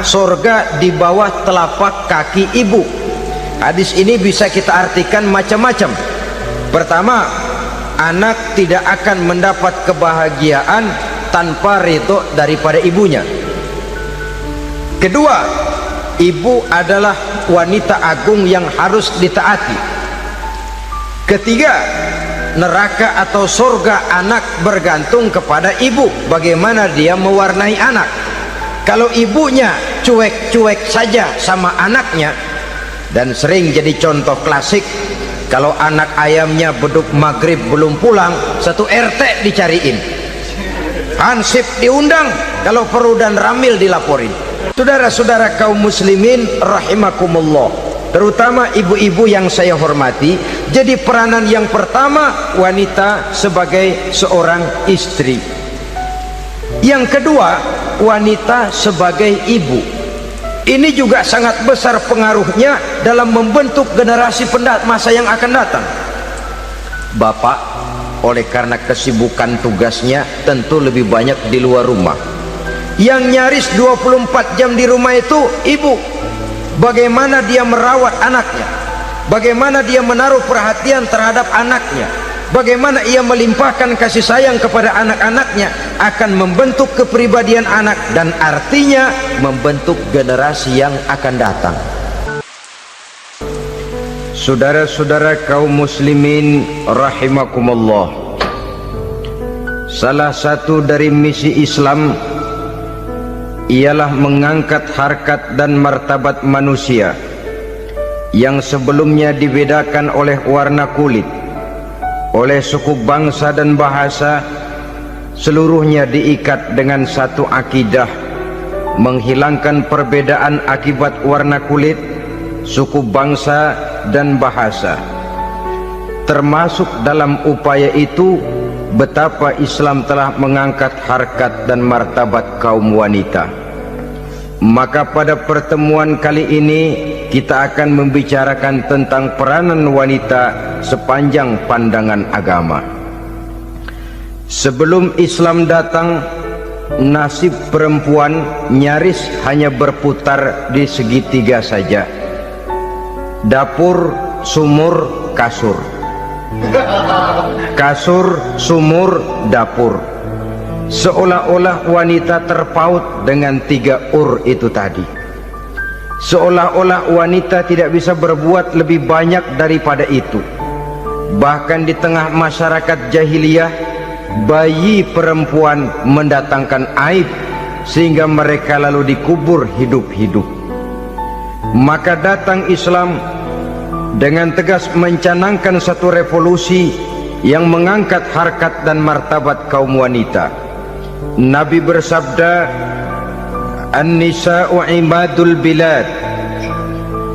surga di bawah telapak kaki ibu. Hadis ini bisa kita artikan macam-macam. Pertama, anak tidak akan mendapat kebahagiaan tanpa ridho daripada ibunya. Kedua, ibu adalah wanita agung yang harus ditaati. Ketiga, neraka atau surga anak bergantung kepada ibu, bagaimana dia mewarnai anak. Kalau ibunya cuek-cuek saja sama anaknya, dan sering jadi contoh klasik, kalau anak ayamnya beduk maghrib belum pulang, satu RT dicariin, hansip diundang, kalau perlu dan ramil dilaporin. Saudara-saudara kaum muslimin rahimakumullah, terutama ibu-ibu yang saya hormati, jadi peranan yang pertama wanita sebagai seorang istri. Yang kedua, wanita sebagai ibu. Ini juga sangat besar pengaruhnya dalam membentuk generasi masa yang akan datang. Bapak oleh karena kesibukan tugasnya tentu lebih banyak di luar rumah. Yang nyaris 24 jam di rumah itu ibu. Bagaimana dia merawat anaknya, bagaimana dia menaruh perhatian terhadap anaknya, bagaimana ia melimpahkan kasih sayang kepada anak-anaknya, akan membentuk kepribadian anak dan artinya membentuk generasi yang akan datang. Saudara-saudara kaum muslimin rahimakumullah, salah satu dari misi Islam ialah mengangkat harkat dan martabat manusia yang sebelumnya dibedakan oleh warna kulit, oleh suku bangsa dan bahasa. Seluruhnya diikat dengan satu akidah, menghilangkan perbedaan akibat warna kulit, suku bangsa dan bahasa. Termasuk dalam upaya itu betapa Islam telah mengangkat harkat dan martabat kaum wanita. Maka pada pertemuan kali ini kita akan membicarakan tentang peranan wanita sepanjang pandangan agama. Sebelum Islam datang, nasib perempuan nyaris hanya berputar di segitiga saja. Dapur, sumur, kasur. Kasur, sumur, dapur. Seolah-olah wanita terpaut dengan 3 itu tadi. Seolah-olah wanita tidak bisa berbuat lebih banyak daripada itu. Bahkan di tengah masyarakat jahiliyah, bayi perempuan mendatangkan aib sehingga mereka lalu dikubur hidup-hidup. Maka datang Islam dengan tegas mencanangkan satu revolusi yang mengangkat harkat dan martabat kaum wanita. Nabi bersabda, "An-nisa'u imadul bilad,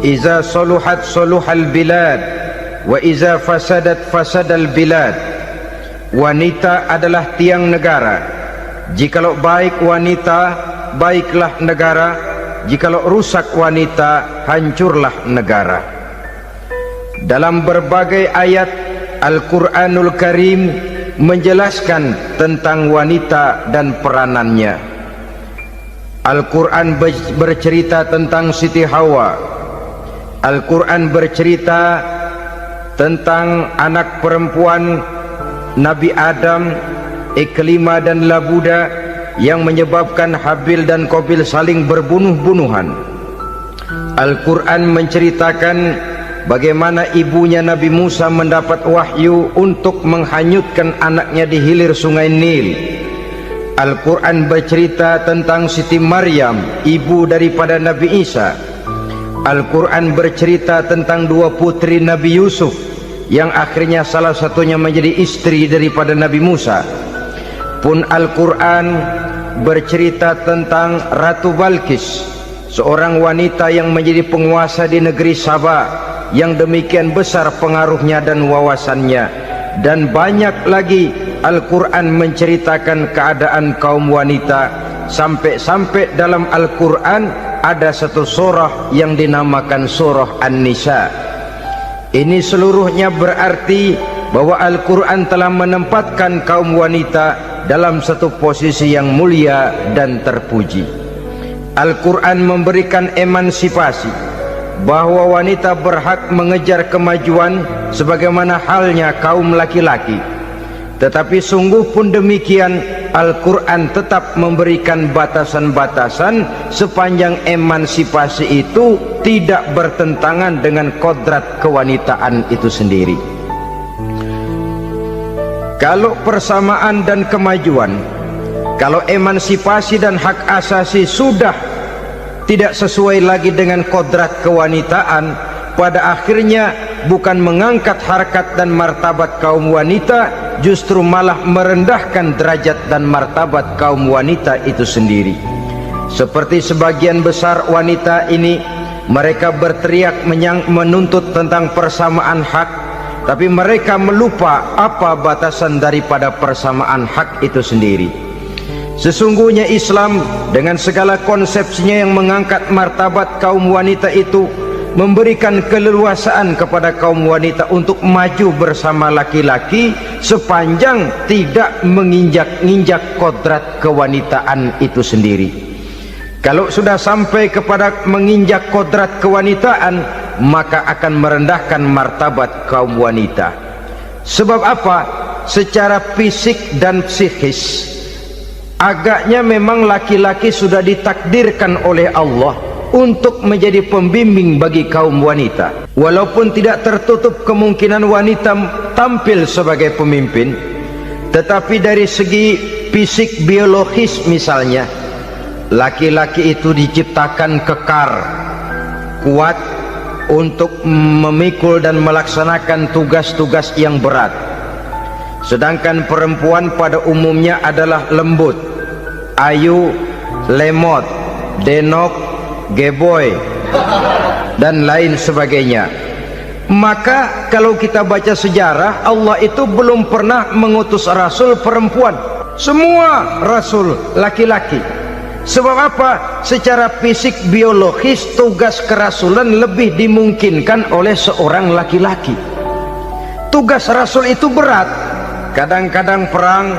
iza saluhat saluhal bilad, wa iza fasadat fasadal bilad." Wanita adalah tiang negara. Jikalau baik wanita, baiklah negara. Jikalau rusak wanita, hancurlah negara. Dalam berbagai ayat Al-Quranul Karim menjelaskan tentang wanita dan peranannya. Al-Quran bercerita tentang Siti Hawa. Al-Quran bercerita tentang anak perempuan Nabi Adam, Iklima dan Labuda, yang menyebabkan Habil dan Qabil saling berbunuh-bunuhan. Al-Quran menceritakan bagaimana ibunya Nabi Musa mendapat wahyu untuk menghanyutkan anaknya di hilir sungai Nil. Al-Quran bercerita tentang Siti Maryam, ibu daripada Nabi Isa. Al-Quran bercerita tentang 2 putri Nabi Yusuf, yang akhirnya salah satunya menjadi istri daripada Nabi Musa. Pun Al-Quran bercerita tentang Ratu Balkis, seorang wanita yang menjadi penguasa di negeri Sabah, yang demikian besar pengaruhnya dan wawasannya. Dan banyak lagi Al-Quran menceritakan keadaan kaum wanita, sampai-sampai dalam Al-Quran ada satu surah yang dinamakan surah An-Nisa. Ini seluruhnya berarti bahwa Al-Quran telah menempatkan kaum wanita dalam satu posisi yang mulia dan terpuji. Al-Quran memberikan emansipasi, bahwa wanita berhak mengejar kemajuan sebagaimana halnya kaum laki-laki. Tetapi sungguh pun demikian, Al-Quran tetap memberikan batasan-batasan sepanjang emansipasi itu tidak bertentangan dengan kodrat kewanitaan itu sendiri. Kalau persamaan dan kemajuan, kalau emansipasi dan hak asasi sudah tidak sesuai lagi dengan kodrat kewanitaan, pada akhirnya bukan mengangkat harkat dan martabat kaum wanita, justru malah merendahkan derajat dan martabat kaum wanita itu sendiri. Seperti sebagian besar wanita ini, mereka berteriak menuntut tentang persamaan hak, tapi mereka melupa apa batasan daripada persamaan hak itu sendiri. Sesungguhnya Islam dengan segala konsepsinya yang mengangkat martabat kaum wanita itu memberikan keleluasaan kepada kaum wanita untuk maju bersama laki-laki sepanjang tidak menginjak-injak kodrat kewanitaan itu sendiri. Kalau sudah sampai kepada menginjak kodrat kewanitaan, maka akan merendahkan martabat kaum wanita. Sebab apa? Secara fisik dan psikis agaknya memang laki-laki sudah ditakdirkan oleh Allah untuk menjadi pembimbing bagi kaum wanita. Walaupun tidak tertutup kemungkinan wanita tampil sebagai pemimpin, tetapi dari segi fisik biologis misalnya, laki-laki itu diciptakan kekar, kuat untuk memikul dan melaksanakan tugas-tugas yang berat. Sedangkan perempuan pada umumnya adalah lembut, ayu, lemot, denok, geboy dan lain sebagainya. Maka kalau kita baca sejarah, Allah itu belum pernah mengutus rasul perempuan, semua rasul laki-laki. Sebab apa? Secara fisik biologis tugas kerasulan lebih dimungkinkan oleh seorang laki-laki. Tugas rasul itu berat, kadang-kadang perang,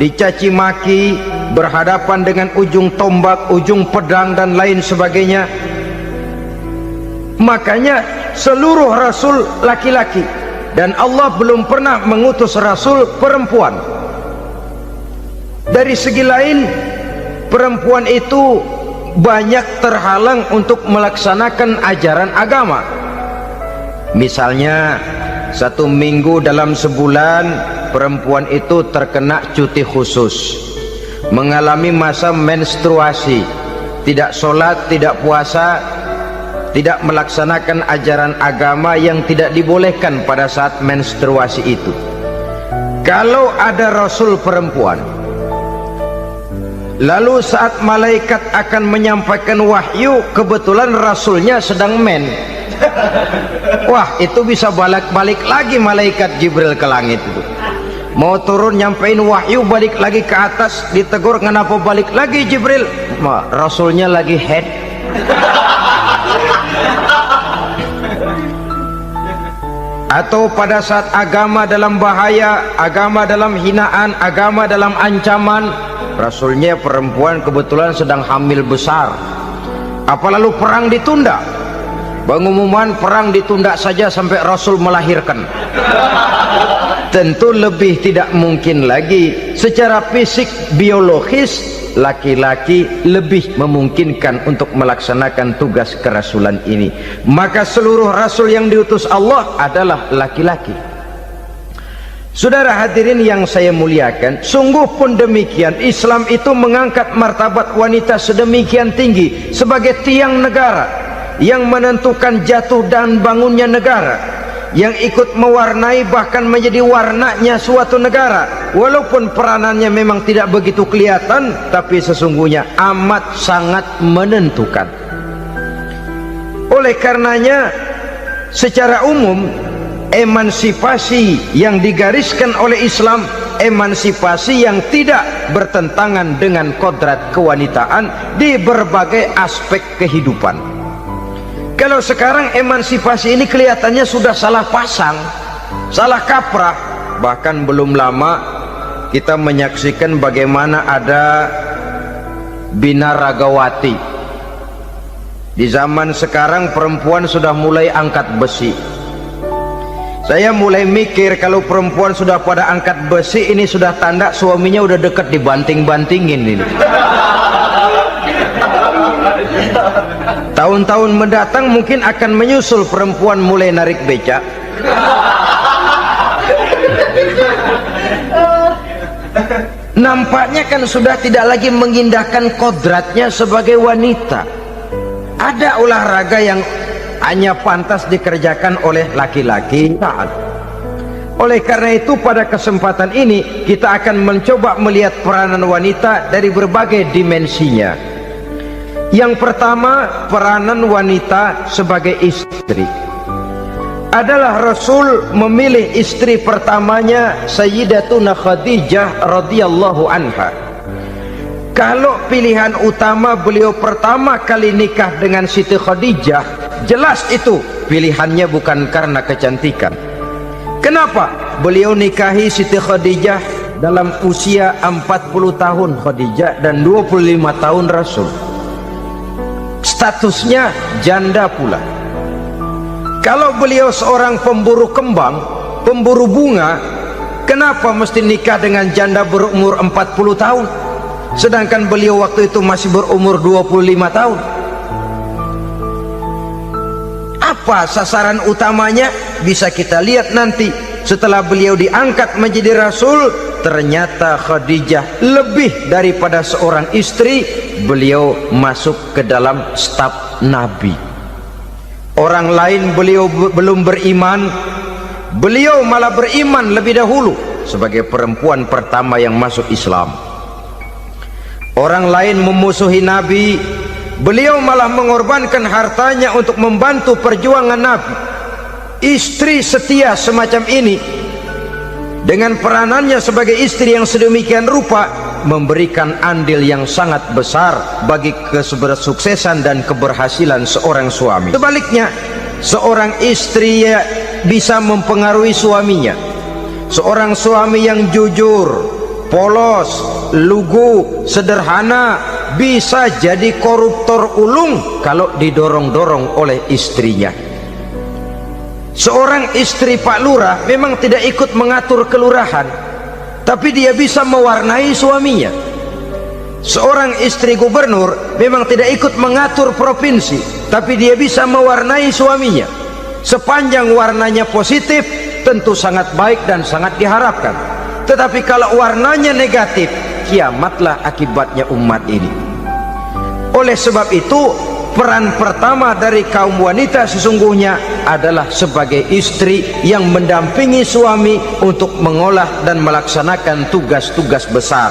dicaci maki, berhadapan dengan ujung tombak, ujung pedang dan lain sebagainya. Makanya seluruh rasul laki-laki, dan Allah belum pernah mengutus rasul perempuan. Dari segi lain, perempuan itu banyak terhalang untuk melaksanakan ajaran agama. Misalnya 1 minggu dalam sebulan perempuan itu terkena cuti khusus, mengalami masa menstruasi, tidak sholat, tidak puasa, tidak melaksanakan ajaran agama yang tidak dibolehkan pada saat menstruasi itu. Kalau ada rasul perempuan, lalu saat malaikat akan menyampaikan wahyu, kebetulan rasulnya sedang wah, itu bisa balik lagi malaikat Jibril ke langit itu. Mau turun nyampein wahyu, balik lagi ke atas, ditegur, kenapa balik lagi Jibril? Rasulnya lagi head. Atau pada saat agama dalam bahaya, agama dalam hinaan, agama dalam ancaman, rasulnya perempuan kebetulan sedang hamil besar. Apa lalu perang ditunda? Pengumuman perang ditunda saja sampai rasul melahirkan. Tentu lebih tidak mungkin lagi. Secara fisik biologis, laki-laki lebih memungkinkan untuk melaksanakan tugas kerasulan ini. Maka seluruh rasul yang diutus Allah adalah laki-laki. Saudara hadirin yang saya muliakan, sungguh pun demikian, Islam itu mengangkat martabat wanita sedemikian tinggi sebagai tiang negara yang menentukan jatuh dan bangunnya negara, yang ikut mewarnai bahkan menjadi warnanya suatu negara. Walaupun peranannya memang tidak begitu kelihatan, tapi sesungguhnya amat sangat menentukan. Oleh karenanya, secara umum emansipasi yang digariskan oleh Islam, emansipasi yang tidak bertentangan dengan kodrat kewanitaan di berbagai aspek kehidupan. Kalau sekarang emansipasi ini kelihatannya sudah salah pasang, salah kaprah. Bahkan belum lama kita menyaksikan bagaimana ada binaragawati. Di zaman sekarang perempuan sudah mulai angkat besi. Saya mulai mikir kalau perempuan sudah pada angkat besi, ini sudah tanda suaminya udah deket dibanting-bantingin ini. Tahun-tahun mendatang mungkin akan menyusul perempuan mulai narik becak. Nampaknya kan sudah tidak lagi mengindahkan kodratnya sebagai wanita. Ada olahraga yang hanya pantas dikerjakan oleh laki-laki. Oleh karena itu pada kesempatan ini kita akan mencoba melihat peranan wanita dari berbagai dimensinya. Yang pertama, peranan wanita sebagai istri. Adalah Rasul memilih istri pertamanya Sayyidatuna Khadijah radhiyallahu anha. Kalau pilihan utama beliau pertama kali nikah dengan Siti Khadijah, jelas itu pilihannya bukan karena kecantikan. Kenapa? Beliau nikahi Siti Khadijah dalam usia 40 tahun Khadijah dan 25 tahun Rasul. Statusnya janda pula. Kalau beliau seorang pemburu kembang, pemburu bunga, kenapa mesti nikah dengan janda berumur 40 tahun? Sedangkan beliau waktu itu masih berumur 25 tahun. Apa sasaran utamanya? Bisa kita lihat nanti. Setelah beliau diangkat menjadi Rasul, ternyata Khadijah lebih daripada seorang istri. Beliau masuk ke dalam staf Nabi. Orang lain beliau belum beriman, beliau malah beriman lebih dahulu sebagai perempuan pertama yang masuk Islam. Orang lain memusuhi Nabi, beliau malah mengorbankan hartanya untuk membantu perjuangan Nabi. Istri setia semacam ini dengan peranannya sebagai istri yang sedemikian rupa memberikan andil yang sangat besar bagi kesuksesan dan keberhasilan seorang suami. Sebaliknya, seorang istri bisa mempengaruhi suaminya. Seorang suami yang jujur, polos, lugu, sederhana bisa jadi koruptor ulung kalau didorong-dorong oleh istrinya. Seorang istri Pak Lurah memang tidak ikut mengatur kelurahan, tapi dia bisa mewarnai suaminya. Seorang istri gubernur memang tidak ikut mengatur provinsi, tapi dia bisa mewarnai suaminya. Sepanjang warnanya positif, tentu sangat baik dan sangat diharapkan. Tetapi kalau warnanya negatif, kiamatlah akibatnya umat ini. Oleh sebab itu, peran pertama dari kaum wanita sesungguhnya adalah sebagai istri yang mendampingi suami untuk mengolah dan melaksanakan tugas-tugas besar.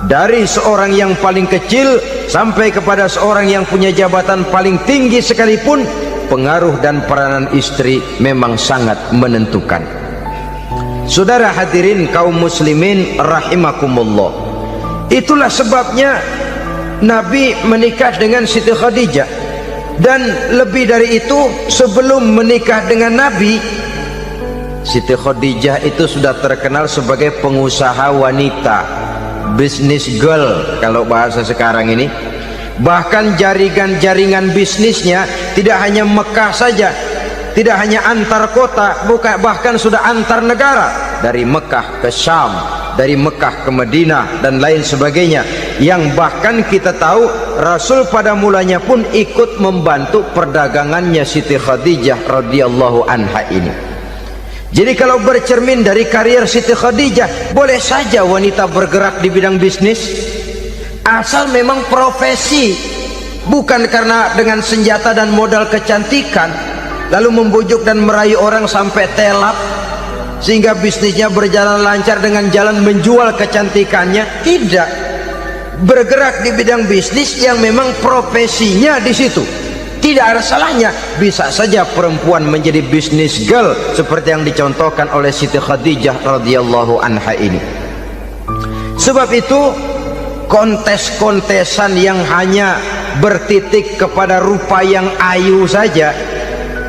Dari seorang yang paling kecil sampai kepada seorang yang punya jabatan paling tinggi sekalipun, pengaruh dan peranan istri memang sangat menentukan. Saudara hadirin kaum muslimin rahimakumullah, itulah sebabnya Nabi menikah dengan Siti Khadijah. Dan lebih dari itu, sebelum menikah dengan Nabi, Siti Khadijah itu sudah terkenal sebagai pengusaha wanita, business girl kalau bahasa sekarang ini. Bahkan jaringan-jaringan bisnisnya tidak hanya Mekah saja, tidak hanya antar kota, bahkan sudah antar negara, dari Mekah ke Syam, dari Mekah ke Madinah dan lain sebagainya, yang bahkan kita tahu Rasul pada mulanya pun ikut membantu perdagangannya Siti Khadijah radhiyallahu anha ini. Jadi kalau bercermin dari karier Siti Khadijah, boleh saja wanita bergerak di bidang bisnis, asal memang profesi, bukan karena dengan senjata dan modal kecantikan lalu membujuk dan merayu orang sampai telap sehingga bisnisnya berjalan lancar dengan jalan menjual kecantikannya. Tidak, bergerak di bidang bisnis yang memang profesinya di situ. Tidak ada salahnya. Bisa saja perempuan menjadi bisnis girl seperti yang dicontohkan oleh Siti Khadijah radhiyallahu anha ini. Sebab itu, kontes-kontesan yang hanya bertitik kepada rupa yang ayu saja,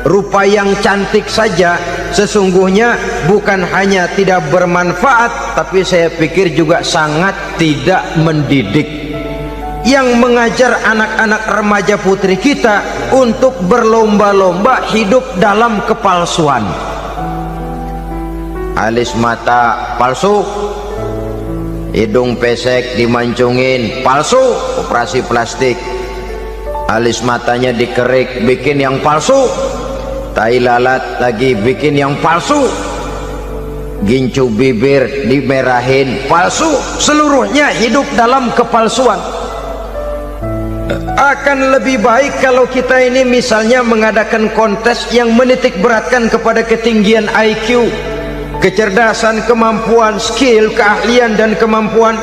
rupa yang cantik saja, sesungguhnya bukan hanya tidak bermanfaat, tapi saya pikir juga sangat tidak mendidik. yang mengajar anak-anak remaja putri kita untuk berlomba-lomba hidup dalam kepalsuan. Alis mata palsu, hidung pesek dimancungin palsu, operasi plastik. Alis matanya dikerik, bikin yang palsu. Tai lalat lagi bikin yang palsu. Gincu bibir dimerahin, palsu. Seluruhnya hidup dalam kepalsuan. Akan lebih baik kalau kita ini misalnya mengadakan kontes yang menitik beratkan kepada ketinggian IQ, kecerdasan, kemampuan, skill, keahlian dan kemampuan.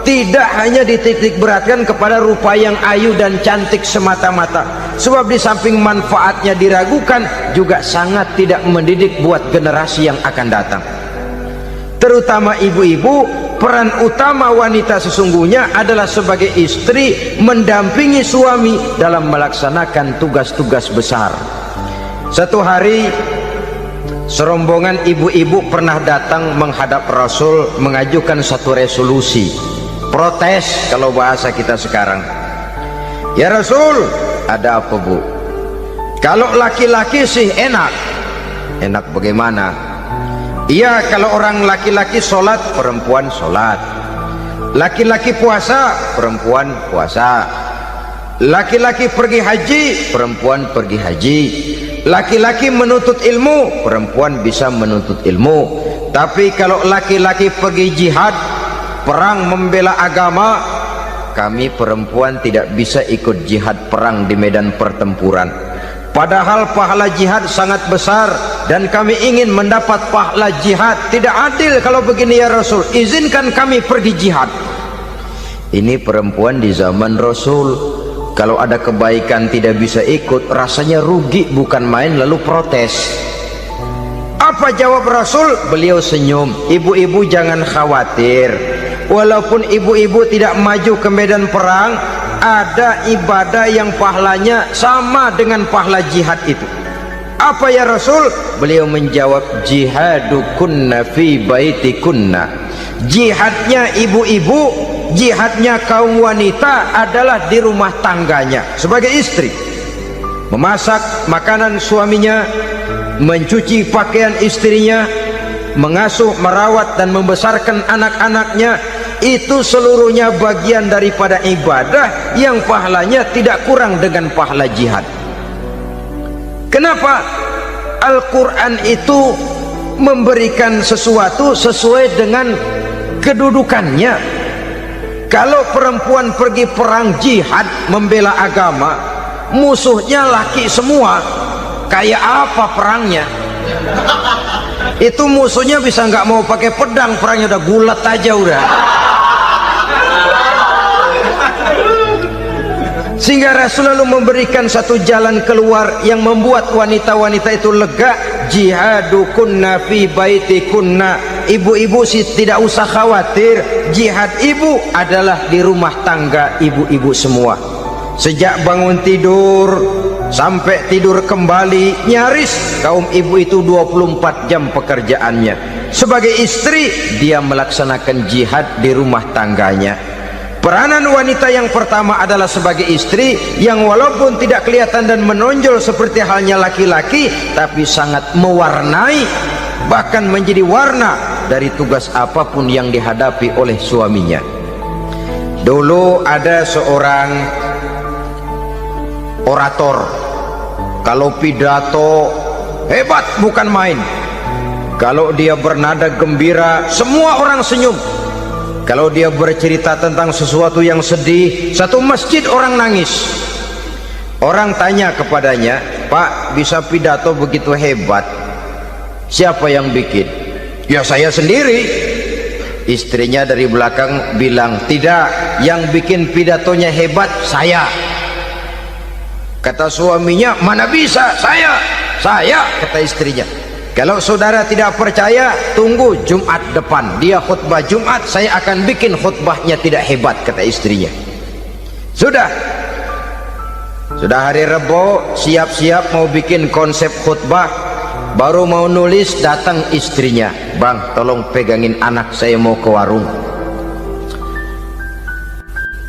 Tidak hanya dititik beratkan kepada rupa yang ayu dan cantik semata-mata, sebab di samping manfaatnya diragukan, juga sangat tidak mendidik buat generasi yang akan datang. Terutama ibu-ibu, peran utama wanita sesungguhnya adalah sebagai istri mendampingi suami dalam melaksanakan tugas-tugas besar. Satu hari serombongan ibu-ibu pernah datang menghadap Rasul mengajukan satu resolusi, protes kalau bahasa kita sekarang. Ya Rasul, ada apa Bu? Kalau laki-laki sih enak. Enak bagaimana? Iya, kalau orang laki-laki sholat, perempuan sholat. Laki-laki puasa, perempuan puasa. Laki-laki pergi haji, perempuan pergi haji. Laki-laki menuntut ilmu, perempuan bisa menuntut ilmu. Tapi kalau laki-laki pergi jihad, perang membela agama, kami perempuan tidak bisa ikut jihad perang di medan pertempuran. Padahal pahala jihad sangat besar dan kami ingin mendapat pahala jihad. Tidak adil kalau begini ya Rasul, izinkan kami pergi jihad. Ini perempuan di zaman Rasul, kalau ada kebaikan tidak bisa ikut, rasanya rugi bukan main, lalu protes. Apa jawab Rasul? Beliau senyum. Ibu-ibu jangan khawatir, walaupun ibu-ibu tidak maju ke medan perang, ada ibadah yang pahalanya sama dengan pahala jihad itu. Apa ya Rasul? Beliau menjawab, jihadukunna fi baitikunna. Jihadnya ibu-ibu, jihadnya kaum wanita adalah di rumah tangganya sebagai istri. Memasak makanan suaminya, mencuci pakaian istrinya, mengasuh, merawat dan membesarkan anak-anaknya, itu seluruhnya bagian daripada ibadah yang pahalanya tidak kurang dengan pahala jihad. Kenapa? Al-Quran itu memberikan sesuatu sesuai dengan kedudukannya. Kalau perempuan pergi perang jihad membela agama, musuhnya laki semua, kayak apa perangnya? Itu musuhnya bisa nggak mau pakai pedang, perangnya udah gulat aja udah. Sehingga Rasul lalu memberikan satu jalan keluar yang membuat wanita-wanita itu lega. Jihadukunna fi baitikunna. Ibu-ibu sih tidak usah khawatir, jihad ibu adalah di rumah tangga ibu-ibu semua. Sejak bangun tidur sampai tidur kembali, nyaris kaum ibu itu 24 jam pekerjaannya. Sebagai istri, dia melaksanakan jihad di rumah tangganya. Peranan wanita yang pertama adalah sebagai istri, yang walaupun tidak kelihatan dan menonjol seperti halnya laki-laki, tapi sangat mewarnai, bahkan menjadi warna dari tugas apapun yang dihadapi oleh suaminya. Dulu ada seorang orator, kalau pidato hebat bukan main. Kalau dia bernada gembira, semua orang senyum. Kalau dia bercerita tentang sesuatu yang sedih, satu masjid orang nangis. Orang tanya kepadanya, Pak, bisa pidato begitu hebat, siapa yang bikin? Ya saya sendiri. Istrinya dari belakang bilang, tidak, yang bikin pidatonya hebat saya. Kata suaminya, mana bisa, saya, kata istrinya. Kalau saudara tidak percaya, tunggu Jumat depan, dia khutbah Jumat, saya akan bikin khutbahnya tidak hebat, kata istrinya. Sudah hari Rebo, siap-siap mau bikin konsep khutbah, baru mau nulis, datang istrinya, Bang, tolong pegangin anak, saya mau ke warung.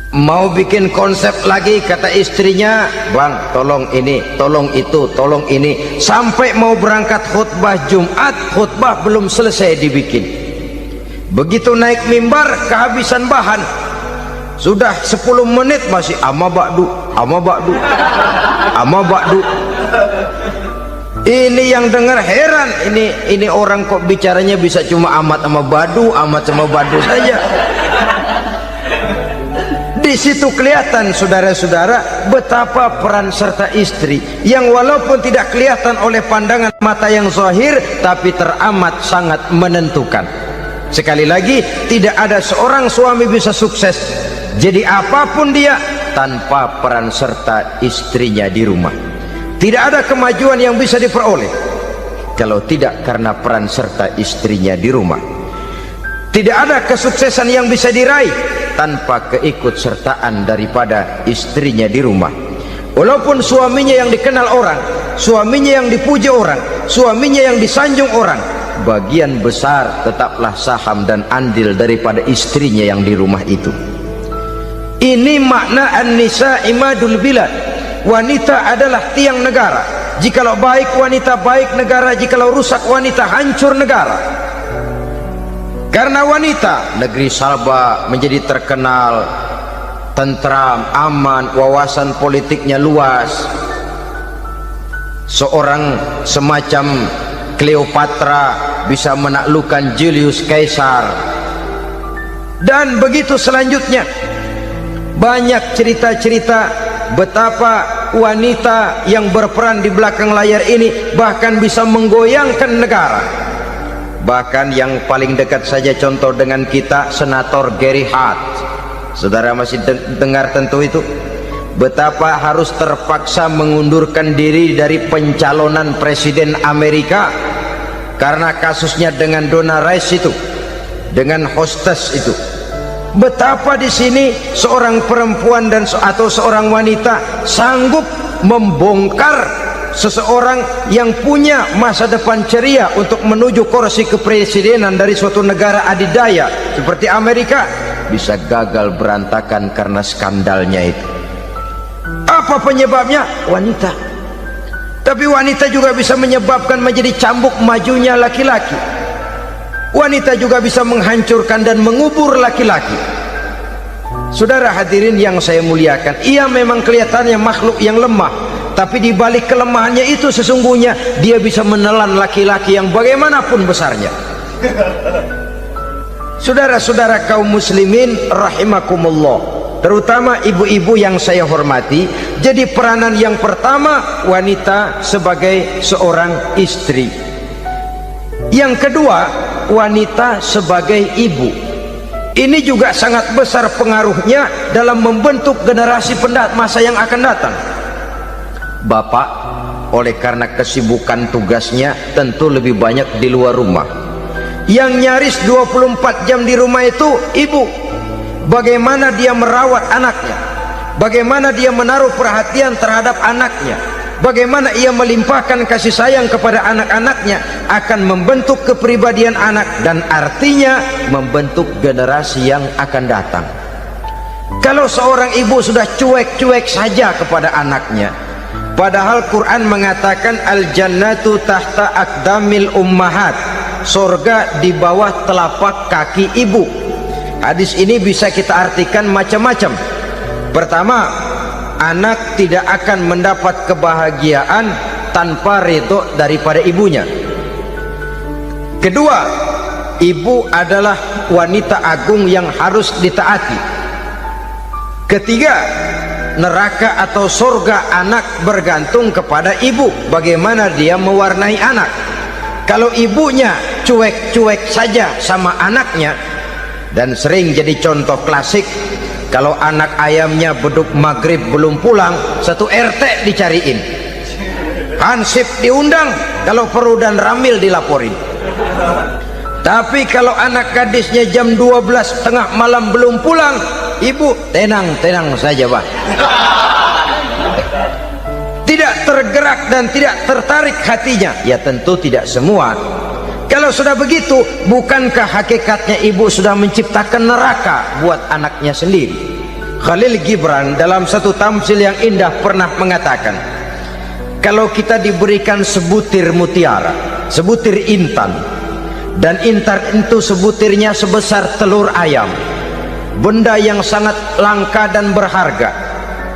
mau bikin konsep lagi, kata istrinya, bang tolong ini, tolong itu, tolong ini, sampai mau berangkat khutbah Jumat, khutbah belum selesai dibikin. Begitu naik mimbar kehabisan bahan, sudah 10 menit masih ama ba'du, ama ba'du, ama ba'du. Ini yang dengar heran, ini orang kok bicaranya bisa cuma amat sama badu, amat sama badu saja. Di situ kelihatan saudara-saudara betapa peran serta istri yang walaupun tidak kelihatan oleh pandangan mata yang zahir, tapi teramat sangat menentukan. Sekali lagi, tidak ada seorang suami bisa sukses jadi apapun dia tanpa peran serta istrinya di rumah. Tidak ada kemajuan yang bisa diperoleh kalau tidak karena peran serta istrinya di rumah. Tidak ada kesuksesan yang bisa diraih tanpa keikutsertaan daripada istrinya di rumah. Walaupun suaminya yang dikenal orang, suaminya yang dipuji orang, suaminya yang disanjung orang, bagian besar tetaplah saham dan andil daripada istrinya yang di rumah itu. Ini makna an-nisa imadul bilad. Wanita adalah tiang negara. Jikalau baik wanita, baik negara. Jikalau rusak wanita, hancur negara. Karena wanita, negeri Sabah menjadi terkenal tentram, aman, wawasan politiknya luas. Seorang semacam Cleopatra bisa menaklukkan Julius Caesar. Dan begitu selanjutnya, banyak cerita-cerita betapa wanita yang berperan di belakang layar ini bahkan bisa menggoyangkan negara. Bahkan yang paling dekat saja contoh dengan kita, Senator Gary Hart. Saudara masih dengar tentu itu, betapa harus terpaksa mengundurkan diri dari pencalonan presiden Amerika karena kasusnya dengan Donna Rice itu, dengan hostess itu. Betapa di sini seorang perempuan atau seorang wanita sanggup membongkar seseorang yang punya masa depan ceria untuk menuju kursi kepresidenan dari suatu negara adidaya seperti Amerika, bisa gagal berantakan karena skandalnya itu. Apa penyebabnya? Wanita. Tapi wanita juga bisa menyebabkan menjadi cambuk majunya laki-laki. Wanita juga bisa menghancurkan dan mengubur laki-laki. Saudara hadirin yang saya muliakan, ia memang kelihatannya makhluk yang lemah, tapi di balik kelemahannya itu sesungguhnya dia bisa menelan laki-laki yang bagaimanapun besarnya. Saudara-saudara kaum muslimin rahimakumullah, terutama ibu-ibu yang saya hormati, jadi peranan yang pertama wanita sebagai seorang istri. Yang kedua, wanita sebagai ibu. Ini juga sangat besar pengaruhnya dalam membentuk generasi masa yang akan datang. Bapak, oleh karena kesibukan tugasnya, tentu lebih banyak di luar rumah. Yang nyaris 24 jam di rumah itu ibu. Bagaimana dia merawat anaknya, bagaimana dia menaruh perhatian terhadap anaknya, bagaimana ia melimpahkan kasih sayang kepada anak-anaknya, akan membentuk kepribadian anak dan artinya membentuk generasi yang akan datang. Kalau seorang ibu sudah cuek-cuek saja kepada anaknya, padahal Quran mengatakan al-jannatu tahta aqdamil ummahat, surga di bawah telapak kaki ibu. Hadis ini bisa kita artikan macam-macam. Pertama, anak tidak akan mendapat kebahagiaan tanpa ridho daripada ibunya. Kedua, ibu adalah wanita agung yang harus ditaati. Ketiga, neraka atau surga anak bergantung kepada ibu, bagaimana dia mewarnai anak. Kalau ibunya cuek-cuek saja sama anaknya, dan sering jadi contoh klasik, kalau anak ayamnya beduk maghrib belum pulang, satu RT dicariin, hansip diundang, kalau perlu dan ramil dilaporin. Tapi kalau anak gadisnya jam 12 tengah malam belum pulang, ibu tenang-tenang saja Pak, tidak tergerak dan tidak tertarik hatinya. Ya tentu tidak semua. Kalau sudah begitu, bukankah hakikatnya ibu sudah menciptakan neraka buat anaknya sendiri? Khalil Gibran dalam satu tamsil yang indah pernah mengatakan, kalau kita diberikan sebutir mutiara, sebutir intan, dan intan itu sebutirnya sebesar telur ayam, benda yang sangat langka dan berharga,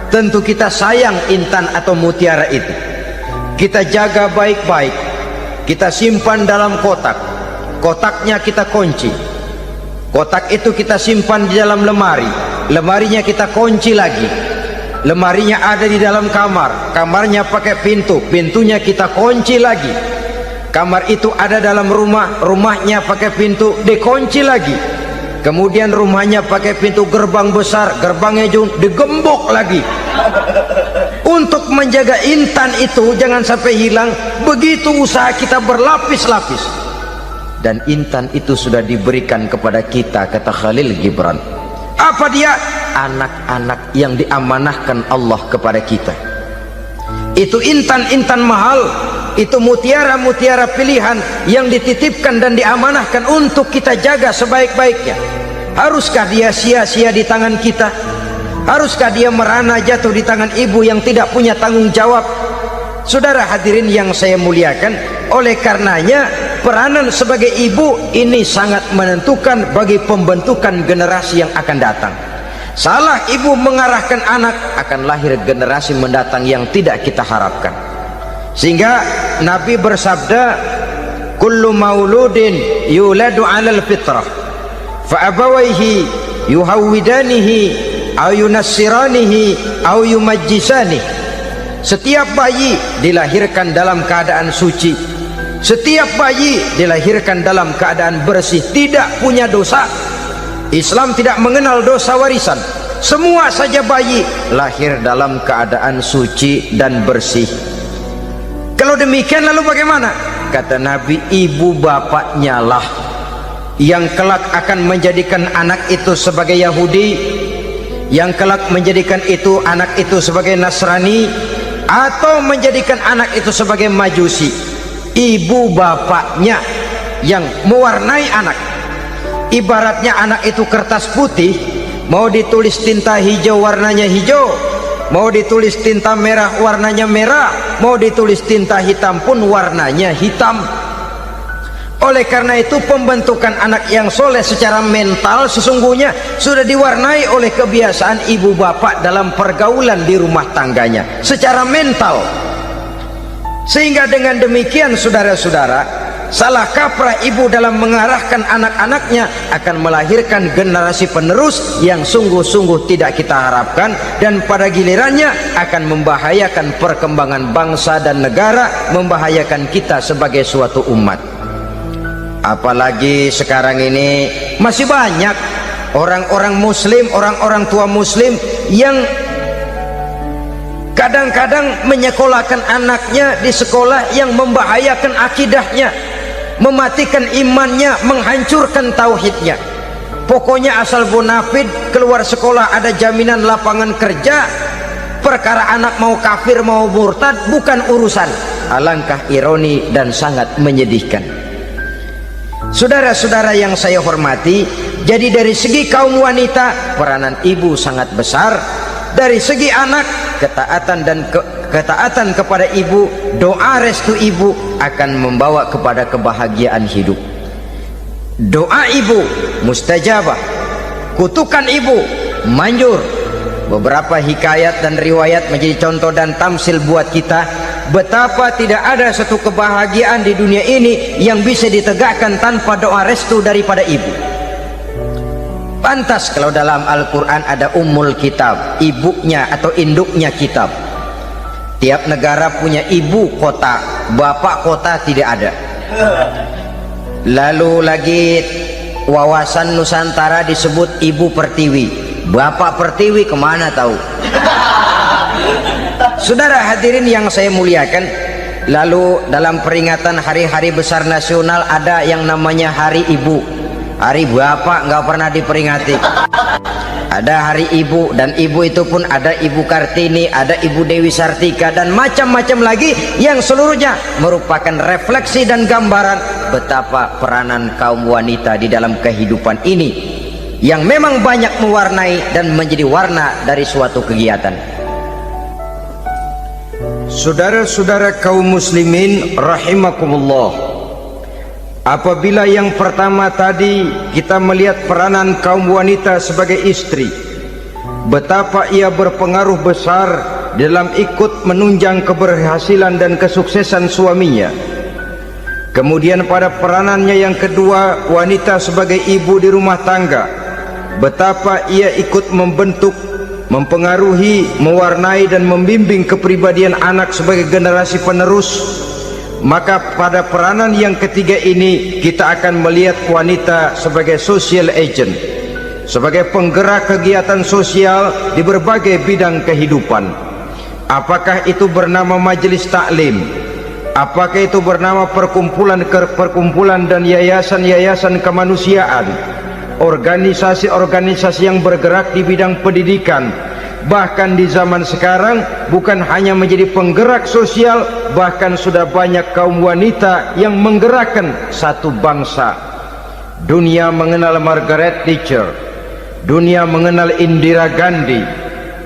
tentu kita sayang intan atau mutiara itu. Kita jaga baik-baik, kita simpan dalam kotak, kotaknya kita kunci, kotak itu kita simpan di dalam lemari, lemarinya kita kunci lagi, lemarinya ada di dalam kamar, kamarnya pakai pintu, pintunya kita kunci lagi, kamar itu ada dalam rumah, rumahnya pakai pintu, dikunci lagi, kemudian rumahnya pakai pintu gerbang besar, gerbangnya juga digembok lagi. Untuk menjaga intan itu jangan sampai hilang, begitu usaha kita berlapis-lapis, dan intan itu sudah diberikan kepada kita, kata Khalil Gibran. Apa dia? Anak-anak yang diamanahkan Allah kepada kita. Itu intan-intan mahal, itu mutiara-mutiara pilihan yang dititipkan dan diamanahkan untuk kita jaga sebaik-baiknya. Haruskah dia sia-sia di tangan kita? Haruskah dia merana jatuh di tangan ibu yang tidak punya tanggung jawab? Saudara hadirin yang saya muliakan, oleh karenanya peranan sebagai ibu ini sangat menentukan bagi pembentukan generasi yang akan datang. Salah ibu mengarahkan anak, akan lahir generasi mendatang yang tidak kita harapkan. Sehingga Nabi bersabda, kullu mauludin yuladu 'alal fitrah fa abawaihi yuhawwidanihi aw yunassiranihi aw yumajjisanihi. Setiap bayi dilahirkan dalam keadaan suci, setiap bayi dilahirkan dalam keadaan bersih, tidak punya dosa. Islam tidak mengenal dosa warisan. Semua saja bayi lahir dalam keadaan suci dan bersih. Kalau demikian lalu bagaimana? Kata Nabi, ibu bapaknya lah yang kelak akan menjadikan anak itu sebagai Yahudi, yang kelak menjadikan itu anak itu sebagai Nasrani, atau menjadikan anak itu sebagai Majusi. Ibu bapaknya yang mewarnai anak. Ibaratnya anak itu kertas putih, mau ditulis tinta hijau warnanya hijau, mau ditulis tinta merah warnanya merah, mau ditulis tinta hitam pun warnanya hitam. Oleh karena itu pembentukan anak yang soleh secara mental sesungguhnya sudah diwarnai oleh kebiasaan ibu bapak dalam pergaulan di rumah tangganya secara mental. Sehingga dengan demikian saudara-saudara, salah kaprah ibu dalam mengarahkan anak-anaknya akan melahirkan generasi penerus yang sungguh-sungguh tidak kita harapkan, dan pada gilirannya akan membahayakan perkembangan bangsa dan negara, membahayakan kita sebagai suatu umat. Apalagi sekarang ini masih banyak orang-orang muslim, orang-orang tua muslim yang kadang-kadang menyekolahkan anaknya di sekolah yang membahayakan akidahnya, mematikan imannya, menghancurkan tauhidnya. Pokoknya asal bonafid keluar sekolah ada jaminan lapangan kerja, perkara anak mau kafir mau murtad bukan urusan. Alangkah ironi dan sangat menyedihkan. Saudara-saudara yang saya hormati, jadi dari segi kaum wanita peranan ibu sangat besar. Dari segi anak, ketaatan kepada ibu, doa restu ibu akan membawa kepada kebahagiaan hidup. Doa ibu mustajabah, kutukan ibu manjur. Beberapa hikayat dan riwayat menjadi contoh dan tamsil buat kita betapa tidak ada satu kebahagiaan di dunia ini yang bisa ditegakkan tanpa doa restu daripada ibu. Pantas kalau dalam Al-Quran ada ummul kitab, ibunya atau induknya kitab. Tiap negara punya ibu kota, bapak kota tidak ada. Lalu lagi wawasan Nusantara disebut ibu pertiwi, bapak pertiwi kemana tahu. Saudara hadirin yang saya muliakan, lalu dalam peringatan hari-hari besar nasional ada yang namanya Hari Ibu. Hari bapak nggak pernah diperingati. Ada Hari Ibu, dan ibu itu pun ada Ibu Kartini, ada Ibu Dewi Sartika, dan macam-macam lagi yang seluruhnya merupakan refleksi dan gambaran betapa peranan kaum wanita di dalam kehidupan ini yang memang banyak mewarnai dan menjadi warna dari suatu kegiatan. Saudara-saudara kaum muslimin rahimakumullah, apabila yang pertama tadi kita melihat peranan kaum wanita sebagai istri, betapa ia berpengaruh besar dalam ikut menunjang keberhasilan dan kesuksesan suaminya. Kemudian pada peranannya yang kedua, wanita sebagai ibu di rumah tangga, betapa ia ikut membentuk, mempengaruhi, mewarnai dan membimbing kepribadian anak sebagai generasi penerus. Maka pada peranan yang ketiga ini kita akan melihat wanita sebagai social agent, sebagai penggerak kegiatan sosial di berbagai bidang kehidupan. Apakah itu bernama majelis taklim, apakah itu bernama perkumpulan dan yayasan-yayasan kemanusiaan, organisasi-organisasi yang bergerak di bidang pendidikan, bahkan di zaman sekarang bukan hanya menjadi penggerak sosial, bahkan sudah banyak kaum wanita yang menggerakkan satu bangsa. Dunia mengenal Margaret Thatcher, dunia mengenal Indira Gandhi,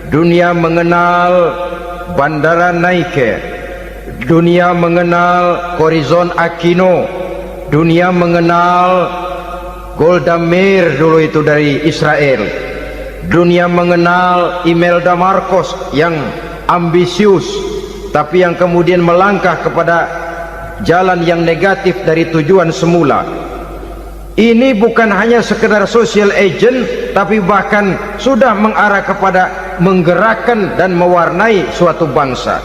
dunia mengenal Bandara Naike, dunia mengenal Corazon Aquino, dunia mengenal Golda Meir dulu itu dari Israel, dunia mengenal Imelda Marcos yang ambisius tapi yang kemudian melangkah kepada jalan yang negatif dari tujuan semula. Ini bukan hanya sekedar social agent, tapi bahkan sudah mengarah kepada menggerakkan dan mewarnai suatu bangsa.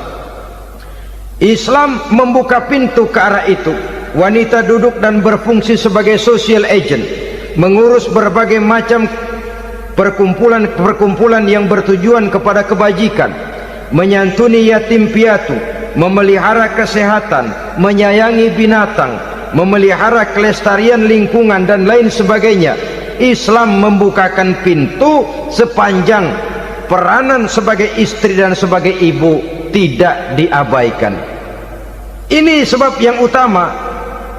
Islam membuka pintu ke arah itu. Wanita duduk dan berfungsi sebagai social agent, mengurus berbagai macam perkumpulan-perkumpulan yang bertujuan kepada kebajikan, menyantuni yatim piatu, memelihara kesehatan, menyayangi binatang, memelihara kelestarian lingkungan dan lain sebagainya. Islam membukakan pintu sepanjang peranan sebagai istri dan sebagai ibu tidak diabaikan. Ini sebab yang utama,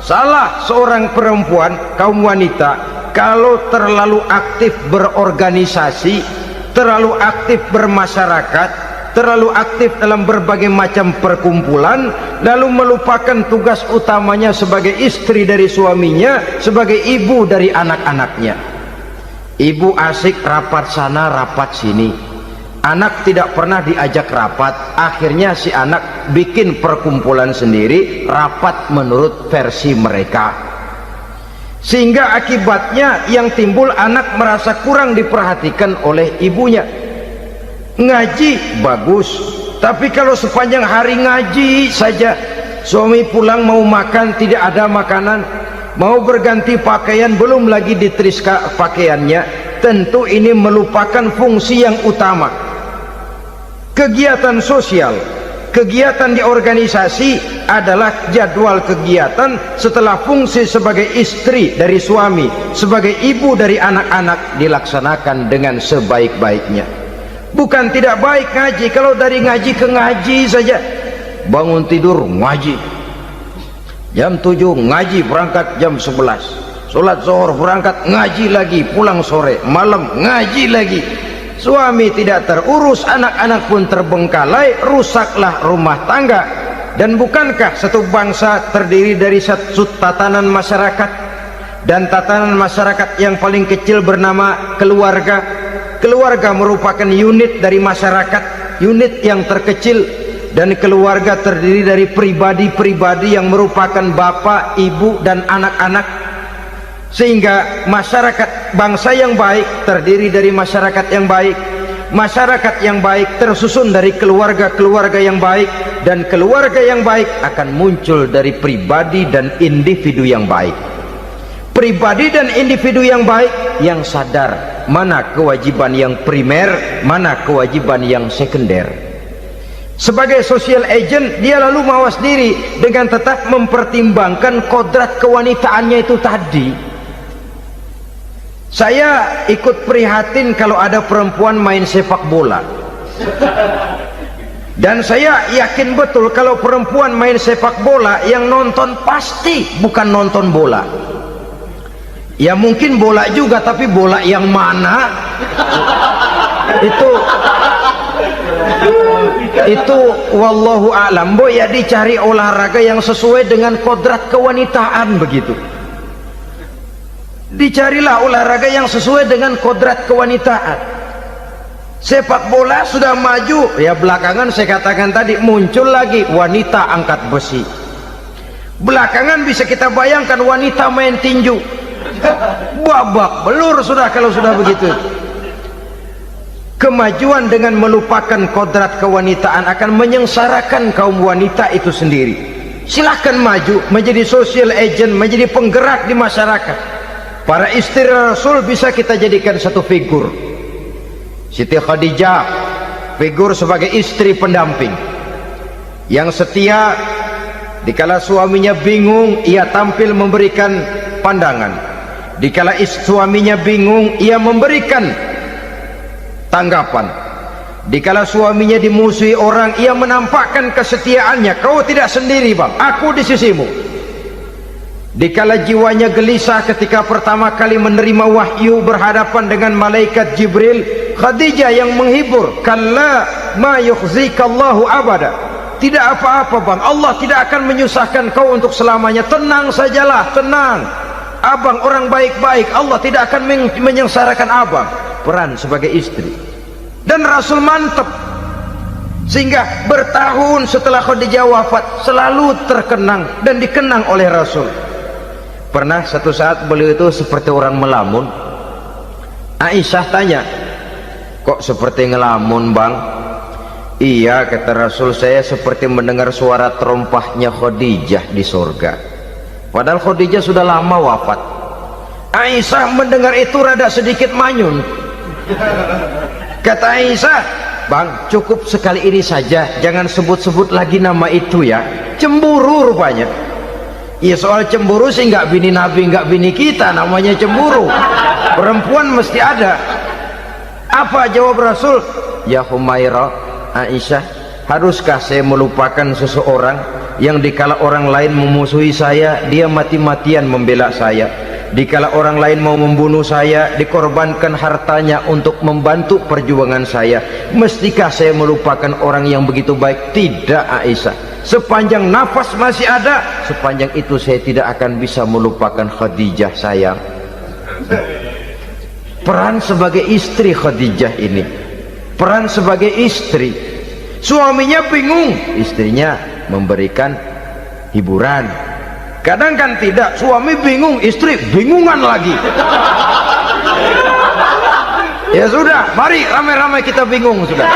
salah seorang perempuan, kaum wanita, kalau terlalu aktif berorganisasi, terlalu aktif bermasyarakat, terlalu aktif dalam berbagai macam perkumpulan, lalu melupakan tugas utamanya sebagai istri dari suaminya, sebagai ibu dari anak-anaknya. Ibu asik rapat sana rapat sini, anak tidak pernah diajak rapat, akhirnya si anak bikin perkumpulan sendiri, rapat menurut versi mereka, sehingga akibatnya yang timbul anak merasa kurang diperhatikan oleh ibunya. Ngaji bagus, tapi kalau sepanjang hari ngaji saja, suami pulang mau makan tidak ada makanan, mau berganti pakaian belum lagi diteriska pakaiannya, tentu ini melupakan fungsi yang utama. Kegiatan sosial, kegiatan di organisasi adalah jadwal kegiatan setelah fungsi sebagai istri dari suami, sebagai ibu dari anak-anak dilaksanakan dengan sebaik-baiknya. Bukan tidak baik ngaji, kalau dari ngaji ke ngaji saja, bangun tidur ngaji, jam 7 ngaji, berangkat jam 11, sholat zuhur berangkat ngaji lagi, pulang sore, malam ngaji lagi. Suami tidak terurus, anak-anak pun terbengkalai, rusaklah rumah tangga. Dan bukankah satu bangsa terdiri dari satu tatanan masyarakat, dan tatanan masyarakat yang paling kecil bernama keluarga? Keluarga merupakan unit dari masyarakat, unit yang terkecil, dan keluarga terdiri dari pribadi-pribadi yang merupakan bapak, ibu, dan anak-anak. Sehingga masyarakat bangsa yang baik terdiri dari masyarakat yang baik, masyarakat yang baik tersusun dari keluarga-keluarga yang baik, dan keluarga yang baik akan muncul dari pribadi dan individu yang baik. Pribadi dan individu yang baik yang sadar mana kewajiban yang primer, mana kewajiban yang sekunder. Sebagai social agent, dia lalu mawas diri dengan tetap mempertimbangkan kodrat kewanitaannya itu tadi. Saya ikut prihatin kalau ada perempuan main sepak bola, dan saya yakin betul kalau perempuan main sepak bola yang nonton pasti bukan nonton bola. Ya mungkin bola juga, tapi bola yang mana itu wallahu a'lam. Boy, ya dicari olahraga yang sesuai dengan kodrat kewanitaan begitu. Dicarilah olahraga yang sesuai dengan kodrat kewanitaan. Sepak bola sudah maju, ya belakangan saya katakan tadi muncul lagi wanita angkat besi. Belakangan bisa kita bayangkan wanita main tinju. Babak belur sudah kalau sudah begitu. Kemajuan dengan melupakan kodrat kewanitaan akan menyengsarakan kaum wanita itu sendiri. Silahkan maju menjadi social agent, menjadi penggerak di masyarakat. Para istri Rasul bisa kita jadikan satu figur. Siti Khadijah, figur sebagai istri pendamping yang setia. Dikala suaminya bingung, ia tampil memberikan pandangan. Dikala suaminya bingung, ia memberikan tanggapan. Dikala suaminya dimusuhi orang, ia menampakkan kesetiaannya. Kau tidak sendiri bang, aku di sisimu. Dikala jiwanya gelisah ketika pertama kali menerima wahyu berhadapan dengan malaikat Jibril, Khadijah yang menghibur. Kalla ma yukhzikallahu abada. Tidak apa-apa bang, Allah tidak akan menyusahkan kau untuk selamanya. Tenang sajalah, tenang. Abang orang baik-baik, Allah tidak akan menyengsarakan abang. Peran sebagai istri. Dan Rasul mantap, sehingga bertahun setelah Khadijah wafat selalu terkenang dan dikenang oleh Rasul. Pernah satu saat beliau itu seperti orang melamun. Aisyah tanya, kok seperti ngelamun bang? Iya, kata Rasul, saya seperti mendengar suara terompahnya Khadijah di surga. Padahal Khadijah sudah lama wafat. Aisyah mendengar itu rada sedikit manyun. Kata Aisyah, bang, cukup sekali ini saja, jangan sebut-sebut lagi nama itu ya. Cemburu rupanya. Ya soal cemburu sih nggak bini Nabi, nggak bini kita, namanya cemburu. Perempuan mesti ada. Apa jawab Rasul? Ya Humairah, Aisyah, haruskah saya melupakan seseorang yang dikala orang lain memusuhi saya, dia mati-matian membela saya. Dikala orang lain mau membunuh saya, dikorbankan hartanya untuk membantu perjuangan saya. Mestikah saya melupakan orang yang begitu baik? Tidak Aisyah. Sepanjang nafas masih ada, sepanjang itu saya tidak akan bisa melupakan Khadijah sayang. Peran sebagai istri Khadijah ini, peran sebagai istri. Suaminya bingung, istrinya memberikan hiburan. Kadang kan tidak, suami bingung, istri bingungan lagi. Ya sudah, mari ramai-ramai kita bingung sudah.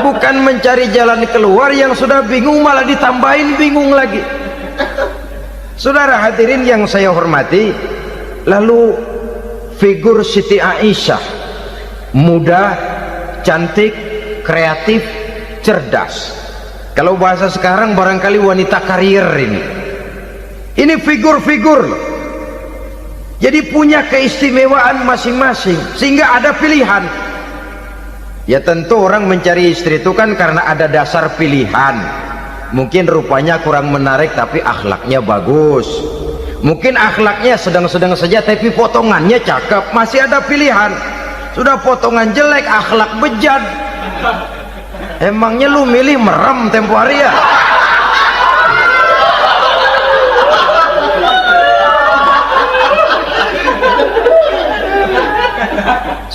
Bukan mencari jalan keluar, yang sudah bingung malah ditambahin bingung lagi. Saudara hadirin yang saya hormati, lalu figur Siti Aisyah, muda, cantik, kreatif, cerdas. Kalau bahasa sekarang barangkali wanita karier ini. Ini figur-figur loh. Jadi punya keistimewaan masing-masing, sehingga ada pilihan. Ya tentu orang mencari istri itu kan karena ada dasar pilihan. Mungkin rupanya kurang menarik tapi akhlaknya bagus. Mungkin akhlaknya sedang-sedang saja tapi potongannya cakep, masih ada pilihan. Sudah potongan jelek, akhlak bejat, emangnya lu milih merem tempo hari ya?